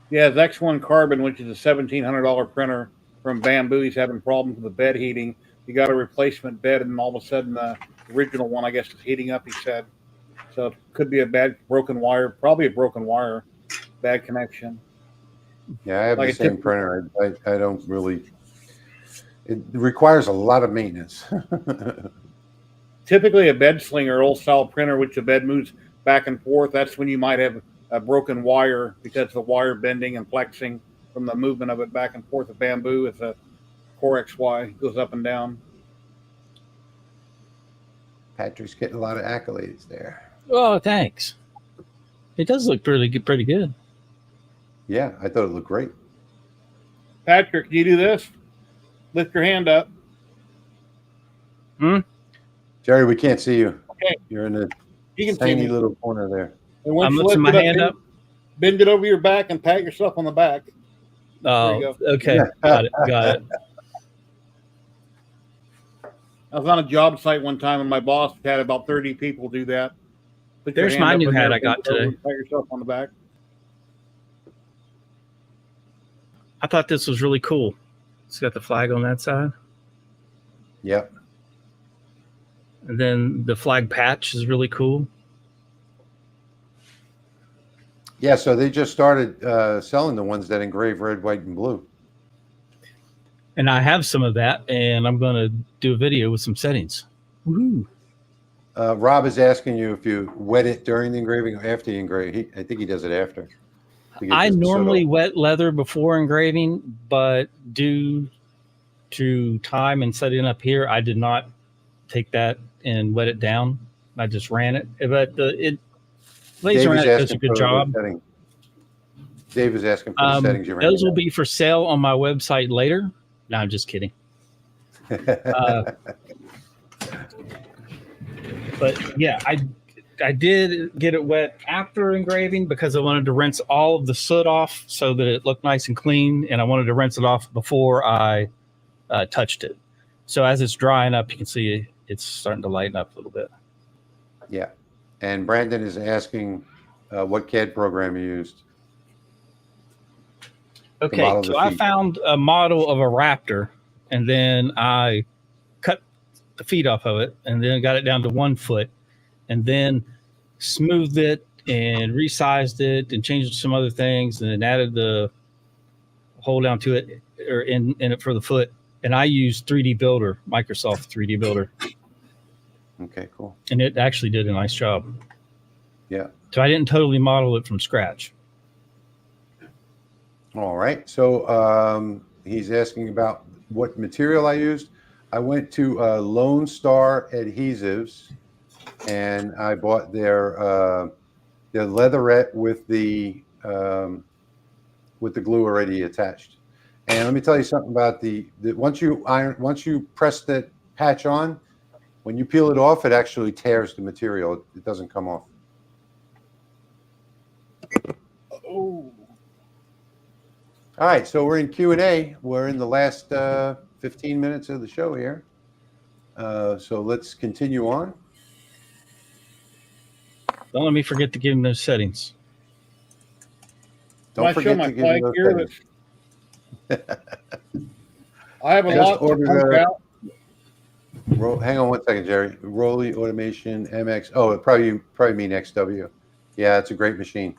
Yeah, his X1 Carbon, which is a $1,700 printer from Bamboo, he's having problems with the bed heating. He got a replacement bed, and all of a sudden the original one, I guess, is heating up, he said. So it could be a bad broken wire, probably a broken wire, bad connection. Yeah, I have Like the a same tip- printer. I don't really. It requires a lot of maintenance. Typically, a bed slinger, old style printer, which the bed moves back and forth, that's when you might have a broken wire because of the wire bending and flexing from the movement of it back and forth. The Bamboo is a Core XY, goes up and down. Patrick's getting a lot of accolades there. Oh, thanks. It does look pretty good. Yeah, I thought it looked great. Patrick, can you do this? Lift your hand up. Jerry, we can't see you. Okay. You're in the You can see tiny me. little corner there. And once I'm you lifting lift my it hand up. bend it over your back and pat yourself on the back. Oh, you okay. Got it. I was on a job site one time and my boss had about 30 people do that. Put your There's hand my up new in hat there, I got bend it over, today. Pat yourself on the back. I thought this was really cool. It's got the flag on that side. Yep. And then the flag patch is really cool. Yeah, so they just started selling the ones that engrave red, white, and blue. And I have some of that, and I'm going to do a video with some settings. Woohoo. Rob is asking you if you wet it during the engraving or after you engrave. I think he does it after. think it I just normally sort of- wet leather before engraving, but due to time and setting up here, I did not take that and wet it down. I just ran it. But Dave LaserMATIC is does a asking good for job. the setting. Dave is asking for the settings you ran. Those will be for sale on my website later. No, I'm just kidding. But yeah, I did get it wet after engraving because I wanted to rinse all of the soot off so that it looked nice and clean, and I wanted to rinse it off before I touched it. So as it's drying up, you can see it's starting to lighten up a little bit. Yeah. And Brandon is asking what CAD program you used. Okay, model so the I feet. found a model of a raptor, and then I cut the feet off of it, and then got it down to 1 foot, and then smoothed it and resized it and changed some other things, and then added the hole down to it or in it for the foot. And I used 3D Builder, Microsoft 3D Builder, Okay, cool. and it actually did a nice job. Yeah. So I didn't totally model it from scratch. All right. So he's asking about what material I used. I went to Lone Star Adhesives, and I bought their leatherette with the glue already attached. And let me tell you something about the once you press that patch on, when you peel it off, it actually tears the material. It doesn't come off. Oh, All right, so we're in Q&A. We're in the last 15 minutes of the show here. So let's continue on. Don't let me forget to give them those settings. Don't forget to give them those settings. I have a Just lot to ordered punch out. Hang on 1 second, Jerry. Rolly Automation MX. Oh, it probably mean XW. Yeah, it's a great machine.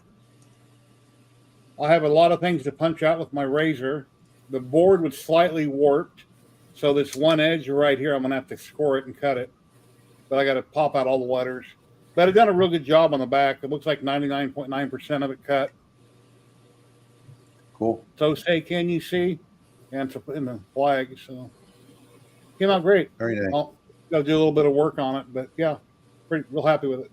I have a lot of things to punch out with my razor. The board was slightly warped, so this one edge right here, I'm gonna have to score it and cut it. But I got to pop out all the letters. But I've done a real good job on the back. It looks like 99.9% of it cut. Cool. So say, can you see? And it's in the flag, so came out great. Very nice. I'll go do a little bit of work on it, but yeah, real happy with it.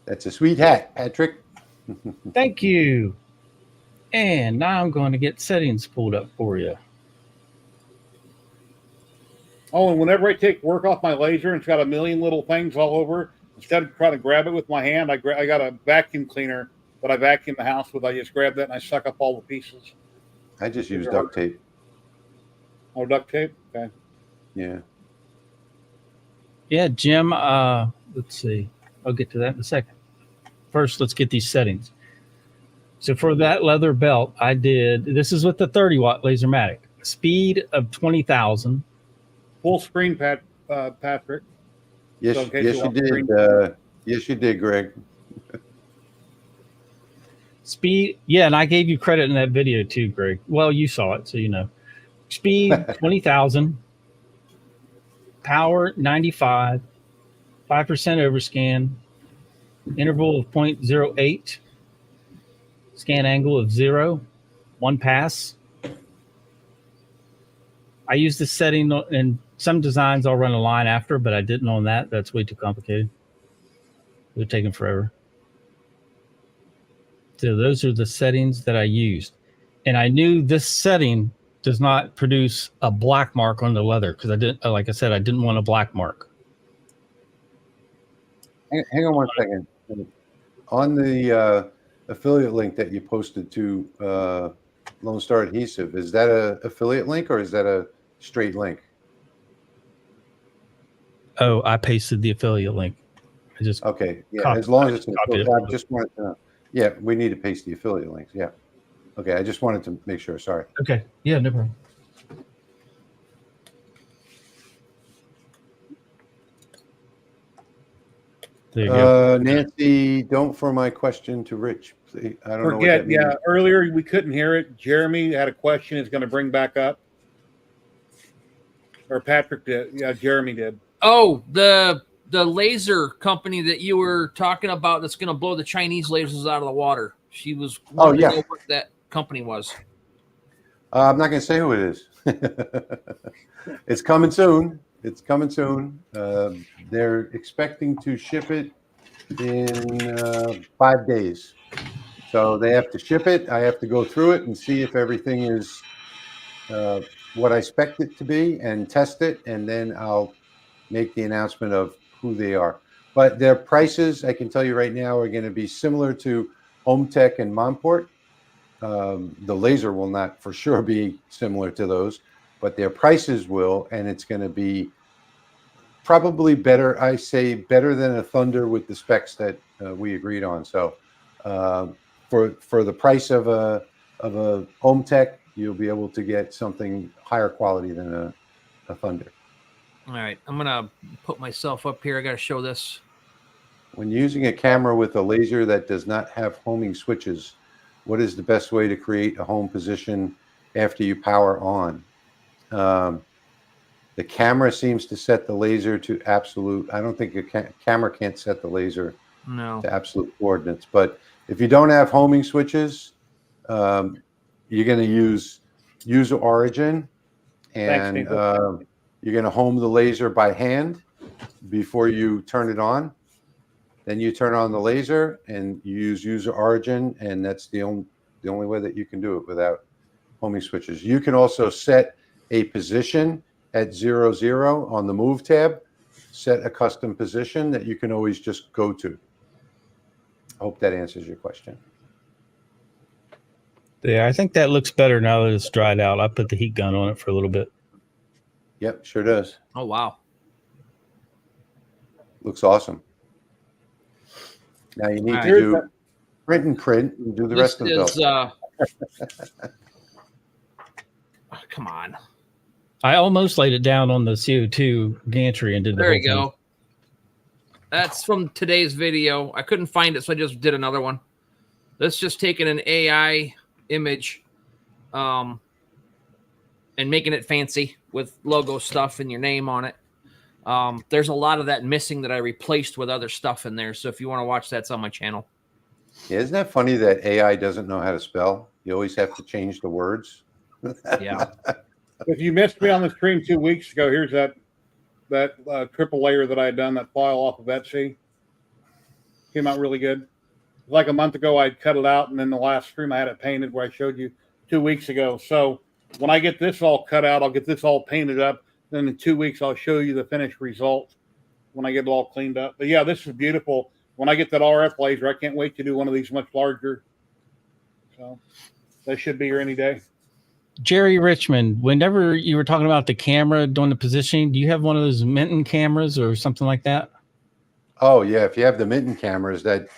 That's a sweet hat, Patrick. Thank you. And now I'm going to get settings pulled up for you. Oh, and whenever I take work off my laser and it's got a million little things all over, instead of trying to grab it with my hand, I got a vacuum cleaner that I vacuum the house with. I just grab that and I suck up all the pieces. I just use duct tape. Oh, duct tape? Okay. Yeah. Yeah, Jim, let's see. I'll get to that in a second. First, let's get these settings. So for that leather belt, I did, this is with the 30-watt LaserMATIC. Speed of 20,000. Full screen, Patrick. Yes, So yes, you did. Yes, you did, Greg. Speed, yeah, and I gave you credit in that video too, Greg. Well, you saw it, so you know. Speed 20,000. Power 95. 5% overscan. Interval of 0.08. Scan angle of 0. 1 pass. I use this setting in some designs. I'll run a line after, but I didn't on that. That's way too complicated. It would take forever. So those are the settings that I used. And I knew this setting does not produce a black mark on the leather because I didn't, like I said, I didn't want a black mark. Hang on 1 second. On the affiliate link that you posted to Lone Star Adhesive, is that a affiliate link or is that a straight link? Oh, I pasted the affiliate link. I just Okay. Yeah, as long as it's I just wanted to know. Yeah, we need to paste the affiliate links. Yeah. Okay, I just wanted to make sure. Sorry. okay. Yeah, no problem. There you go. Nancy, don't for my question to Rich. I don't know what that means. Yeah, earlier we couldn't hear it. Jeremy had a question he's going to bring back up. Or Patrick did. Yeah, Jeremy did. Oh, the laser company that you were talking about that's going to blow the Chinese lasers out of the water. She was wanting to know what that company was. I'm not going to say who it is. It's coming soon. It's coming soon. They're expecting to ship it in 5 days. So they have to ship it. I have to go through it and see if everything is what I expect it to be and test it. And then I'll make the announcement of who they are. But their prices, I can tell you right now, are going to be similar to HomeTech and Monport. The laser will not for sure be similar to those, but their prices will, and it's going to be probably better. I say better than a Thunder with the specs that we agreed on. So for the price of a HomeTech, you'll be able to get something higher quality than a Thunder. All right, I'm gonna put myself up here. I got to show this. When using a camera with a laser that does not have homing switches, what is the best way to create a home position after you power on? The camera seems to set the laser to absolute. I don't think a camera can't set the laser to absolute coordinates. But if you don't have homing switches, you're going to use user origin, and You're going to home the laser by hand before you turn it on. Then you turn on the laser and you use user origin, and that's the only way that you can do it without homing switches. You can also set a position at 0, 0 on the move tab, set a custom position that you can always just go to. I hope that answers your question. Yeah, I think that looks better now that it's dried out. I put the heat gun on it for a little bit. Yep, sure does. Oh, wow. Looks awesome. Now you need All to right. do print and do the This rest of the is, stuff. oh, come on. I almost laid it down on the CO2 gantry and did the There whole you go. That's from today's video. I couldn't find it, so I just did another one. That's just taking an AI image and making it fancy with logo stuff and your name on it. There's a lot of that missing that I replaced with other stuff in there. So if you want to watch, that's on my channel. Yeah, isn't that funny that AI doesn't know how to spell? You always have to change the words. Yeah. If you missed me on the stream 2 weeks ago, here's that triple layer that I had done, that file off of Etsy. Came out really good. Like a month ago, I cut it out, and then the last stream I had it painted where I showed you 2 weeks ago. So when I get this all cut out, I'll get this all painted up. Then in 2 weeks, I'll show you the finished result when I get it all cleaned up. But yeah, this is beautiful. When I get that RF laser, I can't wait to do one of these much larger. So that should be here any day. Jerry Richmond, whenever you were talking about the camera doing the positioning, do you have one of those Minton cameras or something like that? Oh yeah, if you have the Minton cameras, that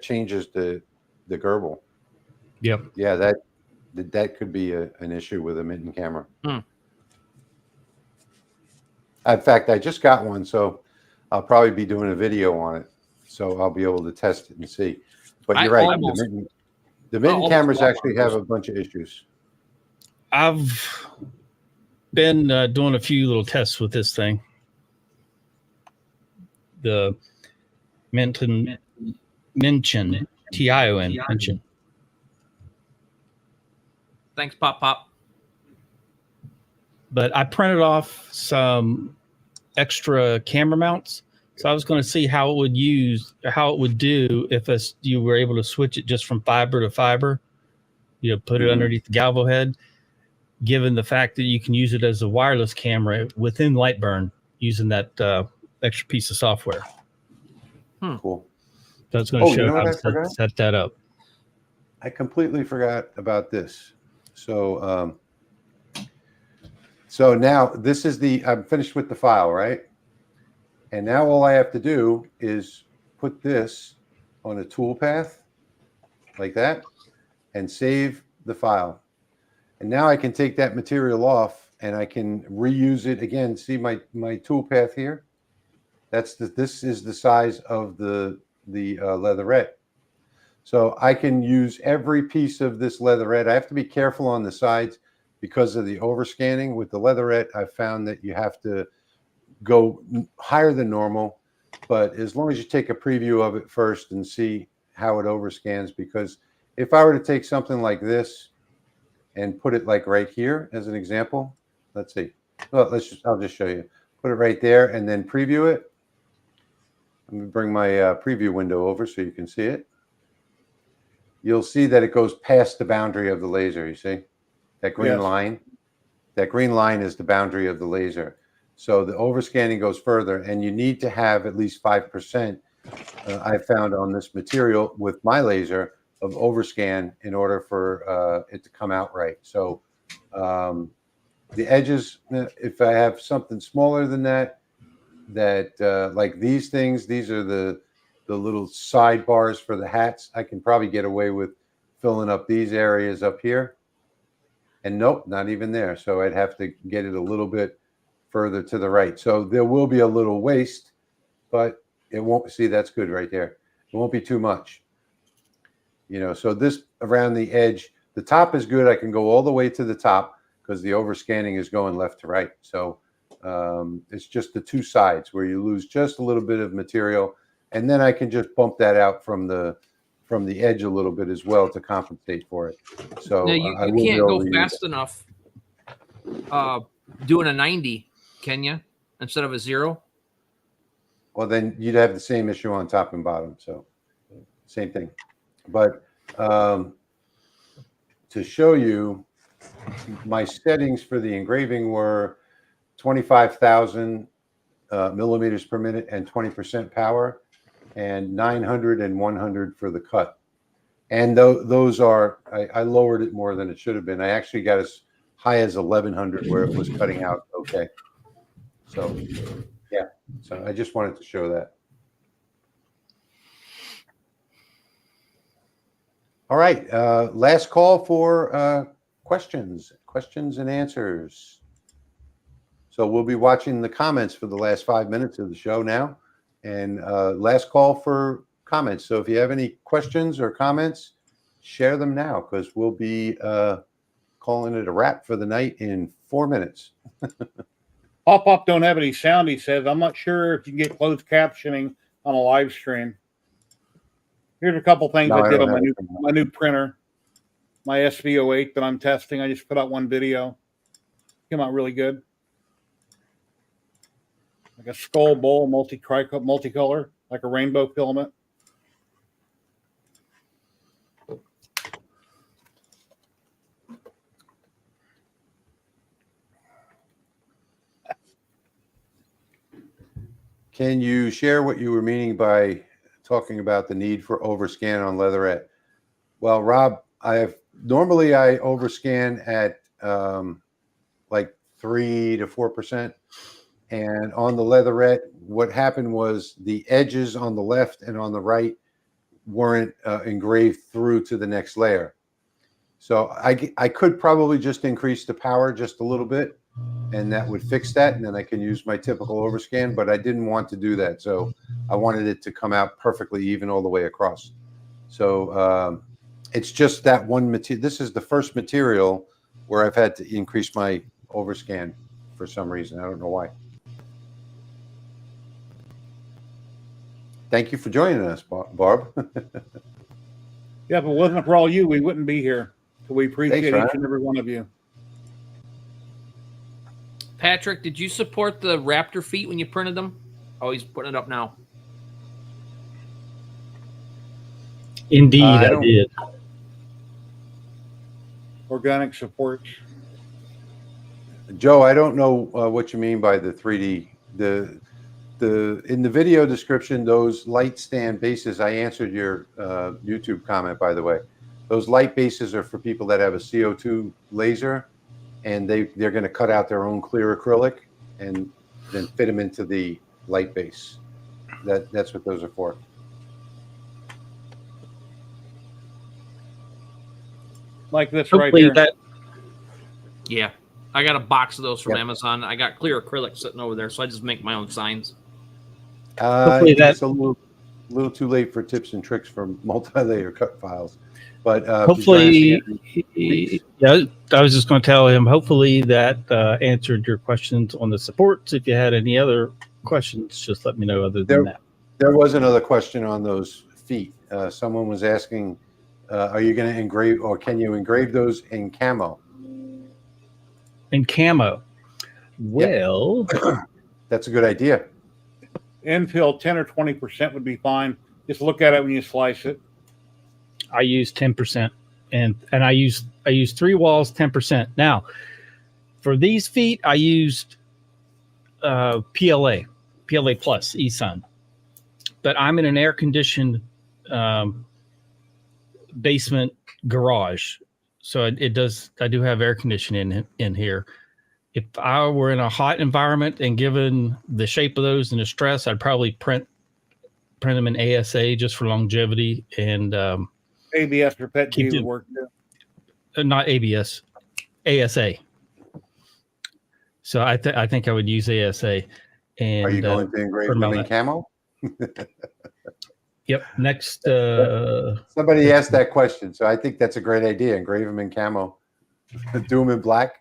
changes the Gerbil. Yep. Yeah, that could be an issue with a Minton camera. In fact, I just got one, so I'll probably be doing a video on it, so I'll be able to test it and see. But you're right, the Minton cameras actually have a bunch of issues. I've been doing a few little tests with this thing. The Minton, T-I-O-N, mention. Thanks, Pop. But I printed off some extra camera mounts. So I was going to see how it would do if you were able to switch it just from fiber to fiber. You know, put it underneath the Galvo head, given the fact that you can use it as a wireless camera within Lightburn using that extra piece of software. Cool. So it's going to show how to set that up. I completely forgot about this. So now this is I'm finished with the file, right? And now all I have to do is put this on a toolpath like that and save the file. And now I can take that material off and I can reuse it again. See my toolpath here? This is the size of the leatherette. So I can use every piece of this leatherette. I have to be careful on the sides because of the overscanning. With the leatherette, I've found that you have to go higher than normal, but as long as you take a preview of it first and see how it overscans, because if I were to take something like this and put it like right here as an example, let's see. Well, I'll just show you. Put it right there and then preview it. Let me bring my preview window over so you can see it. You'll see that it goes past the boundary of the laser. You see that green line? That green line is the boundary of the laser. So the overscanning goes further, and you need to have at least 5%. I found on this material with my laser of overscan in order for it to come out right. So the edges, if I have something smaller than that, like these things, these are the little sidebars for the hats. I can probably get away with filling up these areas up here. And nope, not even there. So I'd have to get it a little bit further to the right. So there will be a little waste, but it won't, see, that's good right there. It won't be too much. You know, so this around the edge, the top is good. I can go all the way to the top because the overscanning is going left to right. So it's just the two sides where you lose just a little bit of material. And then I can just bump that out from the edge a little bit as well to compensate for it. So now you can't go fast enough doing a 90 can you? Instead of a 0? Well, then you'd have the same issue on top and bottom. So same thing. But to show you, my settings for the engraving were 25,000 millimeters per minute and 20% power, and 900 and 100 for the cut. And those are, I lowered it more than it should have been. I actually got as high as 1100 where it was cutting out okay. So yeah, so I just wanted to show that. All right, last call for questions and answers. So we'll be watching the comments for the last 5 minutes of the show now, and last call for comments. So if you have any questions or comments, share them now, because we'll be calling it a wrap for the night in 4 minutes. Pop don't have any sound, he says. I'm not sure if you can get closed captioning on a live stream. Here's a couple things I did on my new printer, my SV08 that I'm testing. I just put out one video. Came out really good. Like a skull bowl, multicolor, like a rainbow filament. Can you share what you were meaning talking about the need for overscan on leatherette? Well, Rob, normally I overscan at like 3 to 4%. And on the leatherette, what happened was the edges on the left and on the right weren't engraved through to the next layer. So I could probably just increase the power just a little bit, and that would fix that. And then I can use my typical overscan, but I didn't want to do that. So I wanted it to come out perfectly even all the way across. So it's just that one material. This is the first material where I've had to increase my overscan for some reason. I don't know why. Thank you for joining us, Barb. Yeah, if it wasn't for all you, we wouldn't be here. So we appreciate each and every one of you. Patrick, did you support the Raptor feet when you printed them? Oh, he's putting it up now. Indeed, I did. Organic support. Joe, I don't know what you mean by the 3D. In the video description, those light stand bases, I answered your YouTube comment, by the way. Those light bases are for people that have a CO2 laser, and they're going to cut out their own clear acrylic and then fit them into the light base. That's what those are for. Like this right here. Yeah. I got a box of those from Amazon. I got clear acrylic sitting over there, so I just make my own signs. It's a little too late for tips and tricks from multi-layer cut files. But hopefully, yeah, I was just going to tell him, hopefully that answered your questions on the supports. If you had any other questions, just let me know other than that. There was another question on those feet. Someone was asking, are you going to engrave, or can you engrave those in camo? In camo? Well, that's a good idea. Infill 10 or 20% would be fine. Just look at it when you slice it. I use 10%, and I use 3 walls 10%. Now, for these feet, I used PLA Plus eSun, but I'm in an air-conditioned basement garage, so I do have air conditioning in here. If I were in a hot environment and given the shape of those and the stress, I'd probably print them in ASA just for longevity and ABS or PET would work too. Not ABS, ASA. So I think I would use ASA. And are you going to engrave them in camo? Yep. Next. Somebody asked that question, so I think that's a great idea. Engrave them in camo. Do them in black.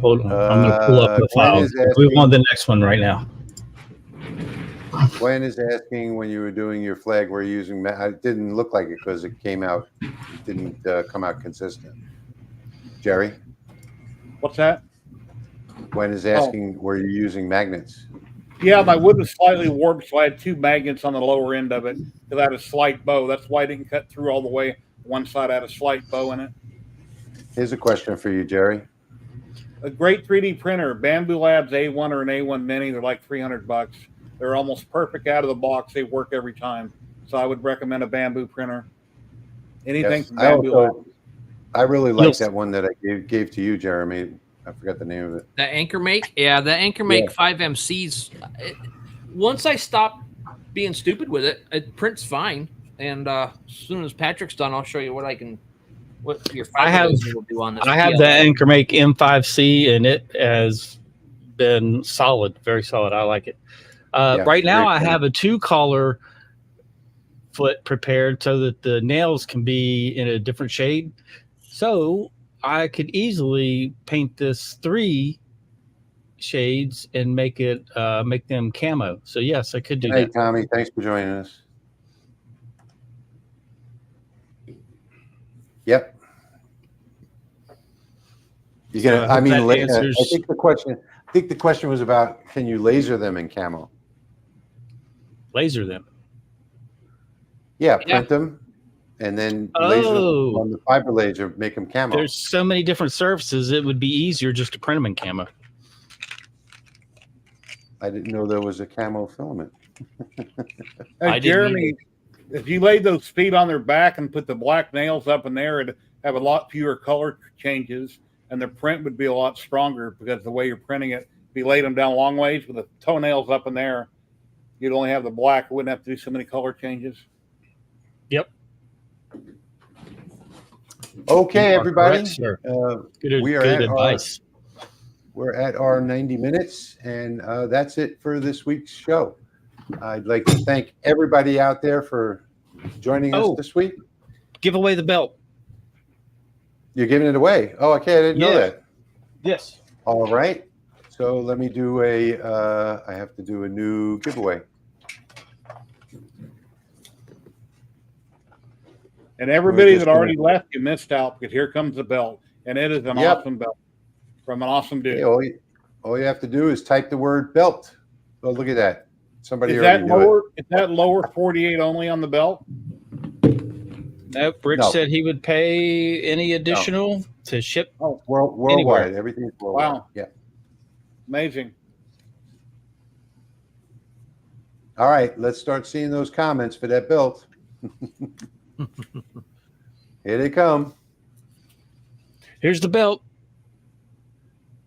Hold on. I'm going to pull up the file. We want the next one right now. Gwen is asking, when you were doing your flag, were you using it didn't look like it because it came out, it didn't come out consistent. Jerry? What's that? Gwen is asking, were you using magnets? Yeah, my wood was slightly warped, so I had 2 magnets on the lower end of it because I had a slight bow. That's why I didn't cut through all the way. One side had a slight bow in it. Here's a question for you, Jerry. A great 3D printer, Bamboo Labs A1 or an A1 Mini, they're like $300. They're almost perfect out of the box. They work every time. So I would recommend a Bamboo printer. Anything Yes, from Bamboo Labs. I really like Yes. that one that I gave to you, Jeremy. I forgot the name of it. The Anchor Make, yeah, the Anchor Make 5MCs. Once I stop being stupid with it, it prints fine. And as soon as Patrick's done, I'll show you what your I have- laser will do on this. I have the Anchor Make M5C, and it has been solid, very solid. I like it. Right now, I have a 2-color foot prepared so that the nails can be in a different shade. So I could easily paint this 3 shades and make them camo. So yes, I could do Hey, that. Tommy, thanks for joining us. Yep. You So gonna? I I hope mean, that answers- I think the question was about, can you laser them in camo? Laser them. Yeah, Yeah. print them, and then laser them Oh. on the fiber laser, make them camo. There's so many different surfaces. It would be easier just to print them in camo. I didn't know there was a camo filament. I didn't Jeremy, if you laid those feet on their back and put the black nails up in there, it'd have a lot fewer color changes, and the print would be a lot stronger because the way you're printing it, if you laid them down long ways with the toenails up in there, you'd only have the black. Wouldn't have to do so many color changes. Yep. Okay, You are everybody. correct, sir. We are Good at advice. We're at our 90 minutes, and that's it for this week's show. I'd like to thank everybody out there for joining us this week. Give away the belt. You're giving it away. Oh, okay. I didn't know Yeah. that. Yes. All right. So let me do I have to do a new giveaway. And everybody just that already left, you missed out because here comes the belt, and it is an Yep. awesome belt from an awesome dude. Hey, all you have to do is type the word belt. Oh, look at that. Somebody Is already that knew it. lower? Is that lower 48 only on the belt? Nope. Rick No. said he would pay any additional to ship. Oh, Worldwide. Anywhere. Everything's worldwide. Wow. Yeah. amazing! All right. Let's start seeing those comments for that belt. Here they come. Here's the belt.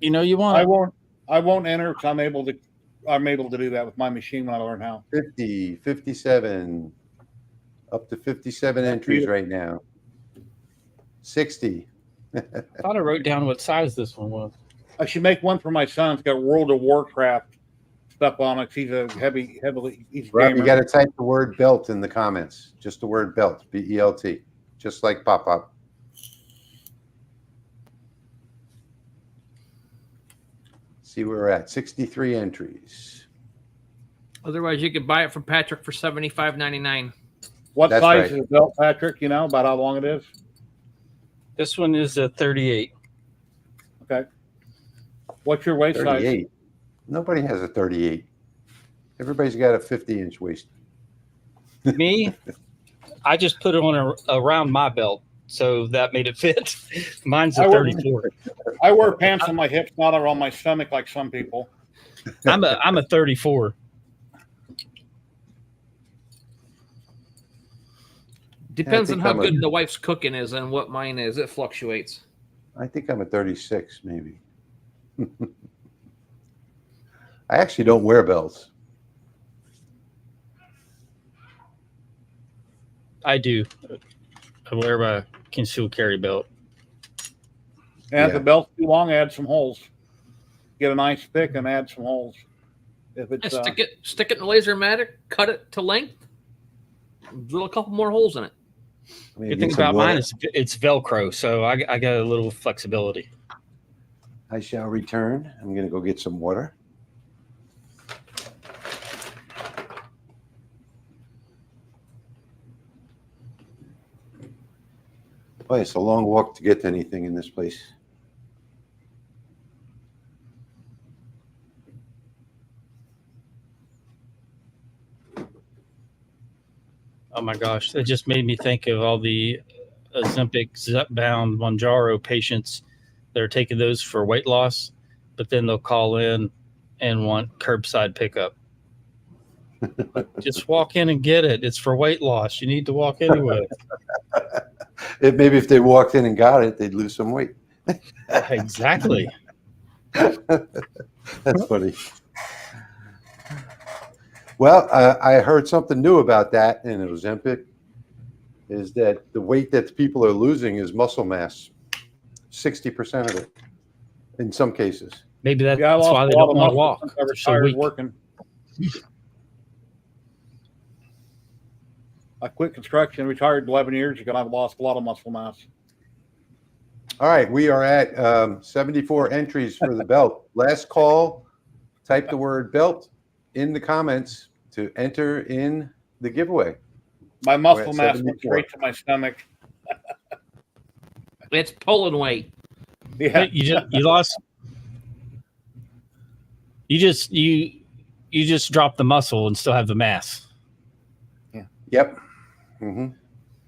You know you want I it. won't. I won't enter because I'm able to do that with my machine when I learn how. 50, 57, up to 57 entries right now. 60. I thought I wrote down what size this one was. I should make one for my son. It's got World of Warcraft stuff on it. He's a he's a Rob, gamer. you got to type the word belt in the comments. Just the word belt, B-E-L-T, just like pop-up. See where we're at. 63 entries. Otherwise, you could buy it from Patrick for $75.99. What That's size right. is the belt, Patrick? You know about how long it is? This one is a 38. Okay. What's your waist size? 38. Nobody has a 38. Everybody's got a 50-inch waist. Me, I just put it on around my belt, so that made it fit. Mine's a I work- 34. I wear pants on my hips, not around my stomach like some people. I'm a 34. Depends on think how I'm a- good the wife's cooking is and what mine is. It fluctuates. I think I'm a 36, maybe. I actually don't wear belts. I do. I wear my concealed carry belt. And if Yeah. the belt's too long, add some holes. Get a nice thick and add some holes. If it's Yeah, stick it in the LaserMATIC, cut it to length, drill a couple more holes in it. I mean, Good get thing some about water. mine is it's Velcro, so I got a little flexibility. I shall return. I'm going to go get some water. Boy, it's a long walk to get to anything in this place. Oh my gosh, it just made me think of all the Ozempic, Zepbound, Mounjaro patients that are taking those for weight loss, but then they'll call in and want curbside pickup. Just walk in and get it. It's for weight loss. You need to walk anyway. Maybe if they walked in and got it, they'd lose some weight. Exactly. That's funny. Well, I heard something new about that in Ozempic, is that the weight that people are losing is muscle mass, 60% of it in some cases. Maybe that's Yeah, I lost why they a lot don't of want to muscle walk. since I They're so retired weak. working. I quit construction, retired 11 years ago, and I've lost a lot of muscle mass. All right, we are at 74 entries for the belt. Last call, type the word belt in the comments to enter in the giveaway. My muscle mass went 74. straight to my stomach. It's pulling weight. Yeah, You lost. You just dropped the muscle and still have the mass. Yep. Mm-hmm.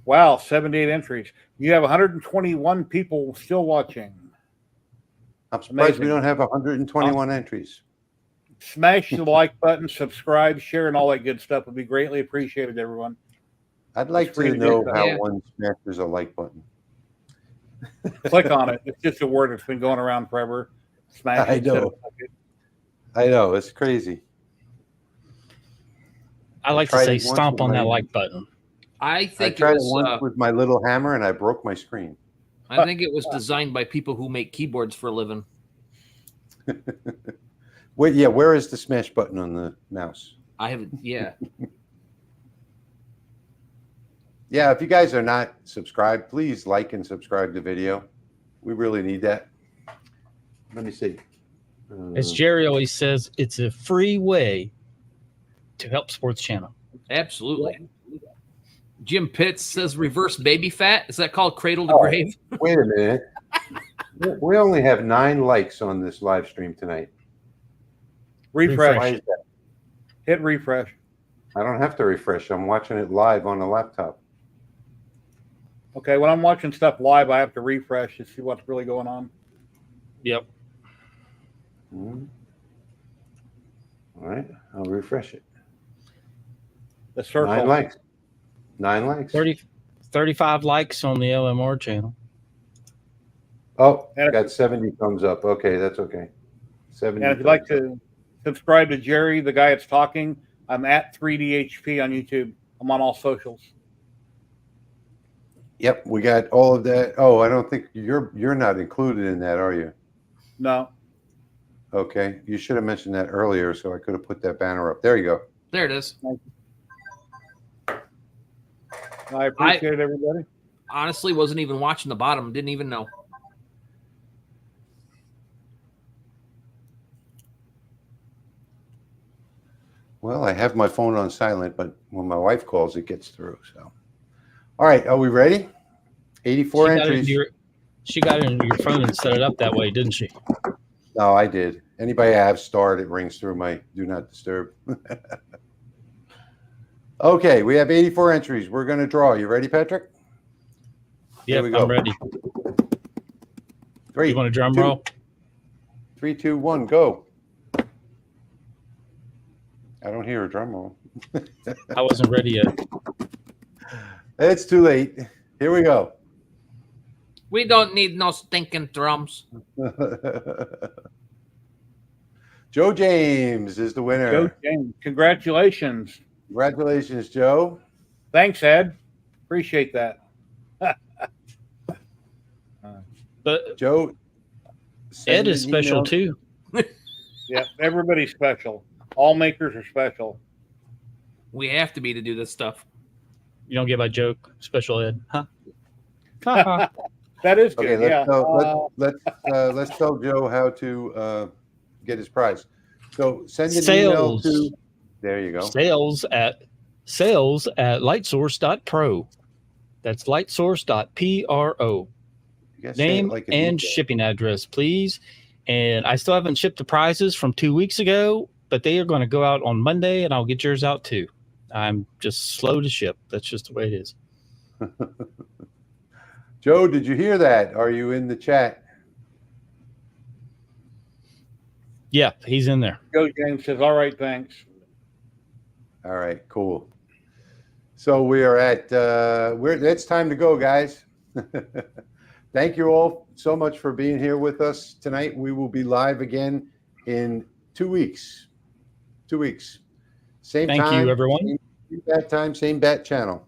wow, 78 entries. You have 121 people still watching. I'm surprised Amazing. we don't have 121 entries. Smash the like button, subscribe, share, and all that good stuff would be greatly appreciated, everyone. I'd like It's free to to do know that. how Yeah. one smashes a like button. Click on it. It's just a word that's been going around forever. Smash it. I instead of know. click it. I know, it's crazy. I like to tried say it once stomp with on that my- like button. I I think tried it it was. once with my little hammer and I broke my screen. I think it was designed by people who make keyboards for a living. Wait, yeah, where is the smash button on the mouse? I haven't. Yeah. Yeah, if you guys are not subscribed, please like and subscribe the video. We really need that. Let me see. As Jerry always says, it's a free way to help Sports Channel. Absolutely. Jim Pitts says reverse baby fat. Is that called cradle to Oh. grave? Wait a minute. We only have 9 likes on this live stream tonight. Refresh. Why is that? Hit refresh. I don't have to refresh. I'm watching it live on the laptop. Okay, when I'm watching stuff live, I have to refresh to see what's really going on. Yep. Mhm. All right, I'll refresh it. The circle. 9 likes. 9 likes. 35 likes on the LMR channel. Oh, And if- got 70 thumbs up. Okay, that's okay. 70. And if you'd like thumbs up. to subscribe to Jerry, the guy that's talking, I'm at 3DHP on YouTube. I'm on all socials. Yep, we got all of that. Oh, I don't think you're not included in that, are you? No, Okay, you should have mentioned that earlier, so I could have put that banner up. There you go. There it is. I appreciate it, everybody. Honestly, wasn't even watching the bottom. Didn't even know. Well, I have my phone on silent, but when my wife calls, it gets through. So, all right, are we ready? 84 entries. She got into your phone and set it up that way, didn't she? No, I did. Anybody I have starred, it rings through my do not disturb. Okay, we have 84 entries. We're going to draw. You ready, Patrick? Yep, we go. I'm ready. 3, You want a drum 2, roll? 3, 2, 1, go. I don't hear a drum roll. I wasn't ready yet. It's too late. Here we go. We don't need no stinking drums. Joe James is the winner. Joe James, congratulations. Congratulations, Joe. Thanks, Ed. Appreciate that. But Joe. Ed send is an special email. too. Yeah, everybody's special. All makers are special. We have to be to do this stuff. You don't get my joke, special Ed, huh? Ha, ha. That is Okay, good. Yeah. let's tell Joe how to get his prize. So send an email Sales. to. There you go. Sales at lightsource.pro. That's lightsource.pro. You gotta say it Name like a and DJ. shipping address, please. And I still haven't shipped the prizes from 2 weeks ago, but they are going to go out on Monday, and I'll get yours out too. I'm just slow to ship. That's just the way it is. Joe, did you hear that? Are you in the chat? Yeah, he's in there. Joe James says, all right, thanks. All right, cool. So we are at it's time to go, guys. Thank you all so much for being here with us tonight. We will be live again in 2 weeks. 2 weeks. Same Thank time. you, everyone. Same bat time, same bat channel.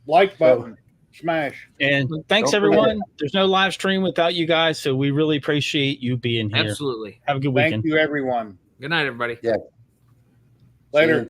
Like button, smash. And thanks, Don't everyone. forget. There's no live stream without you guys, so we really appreciate you being here. Absolutely. Have a good weekend. Thank you, everyone. Good night, everybody. Yeah. Later.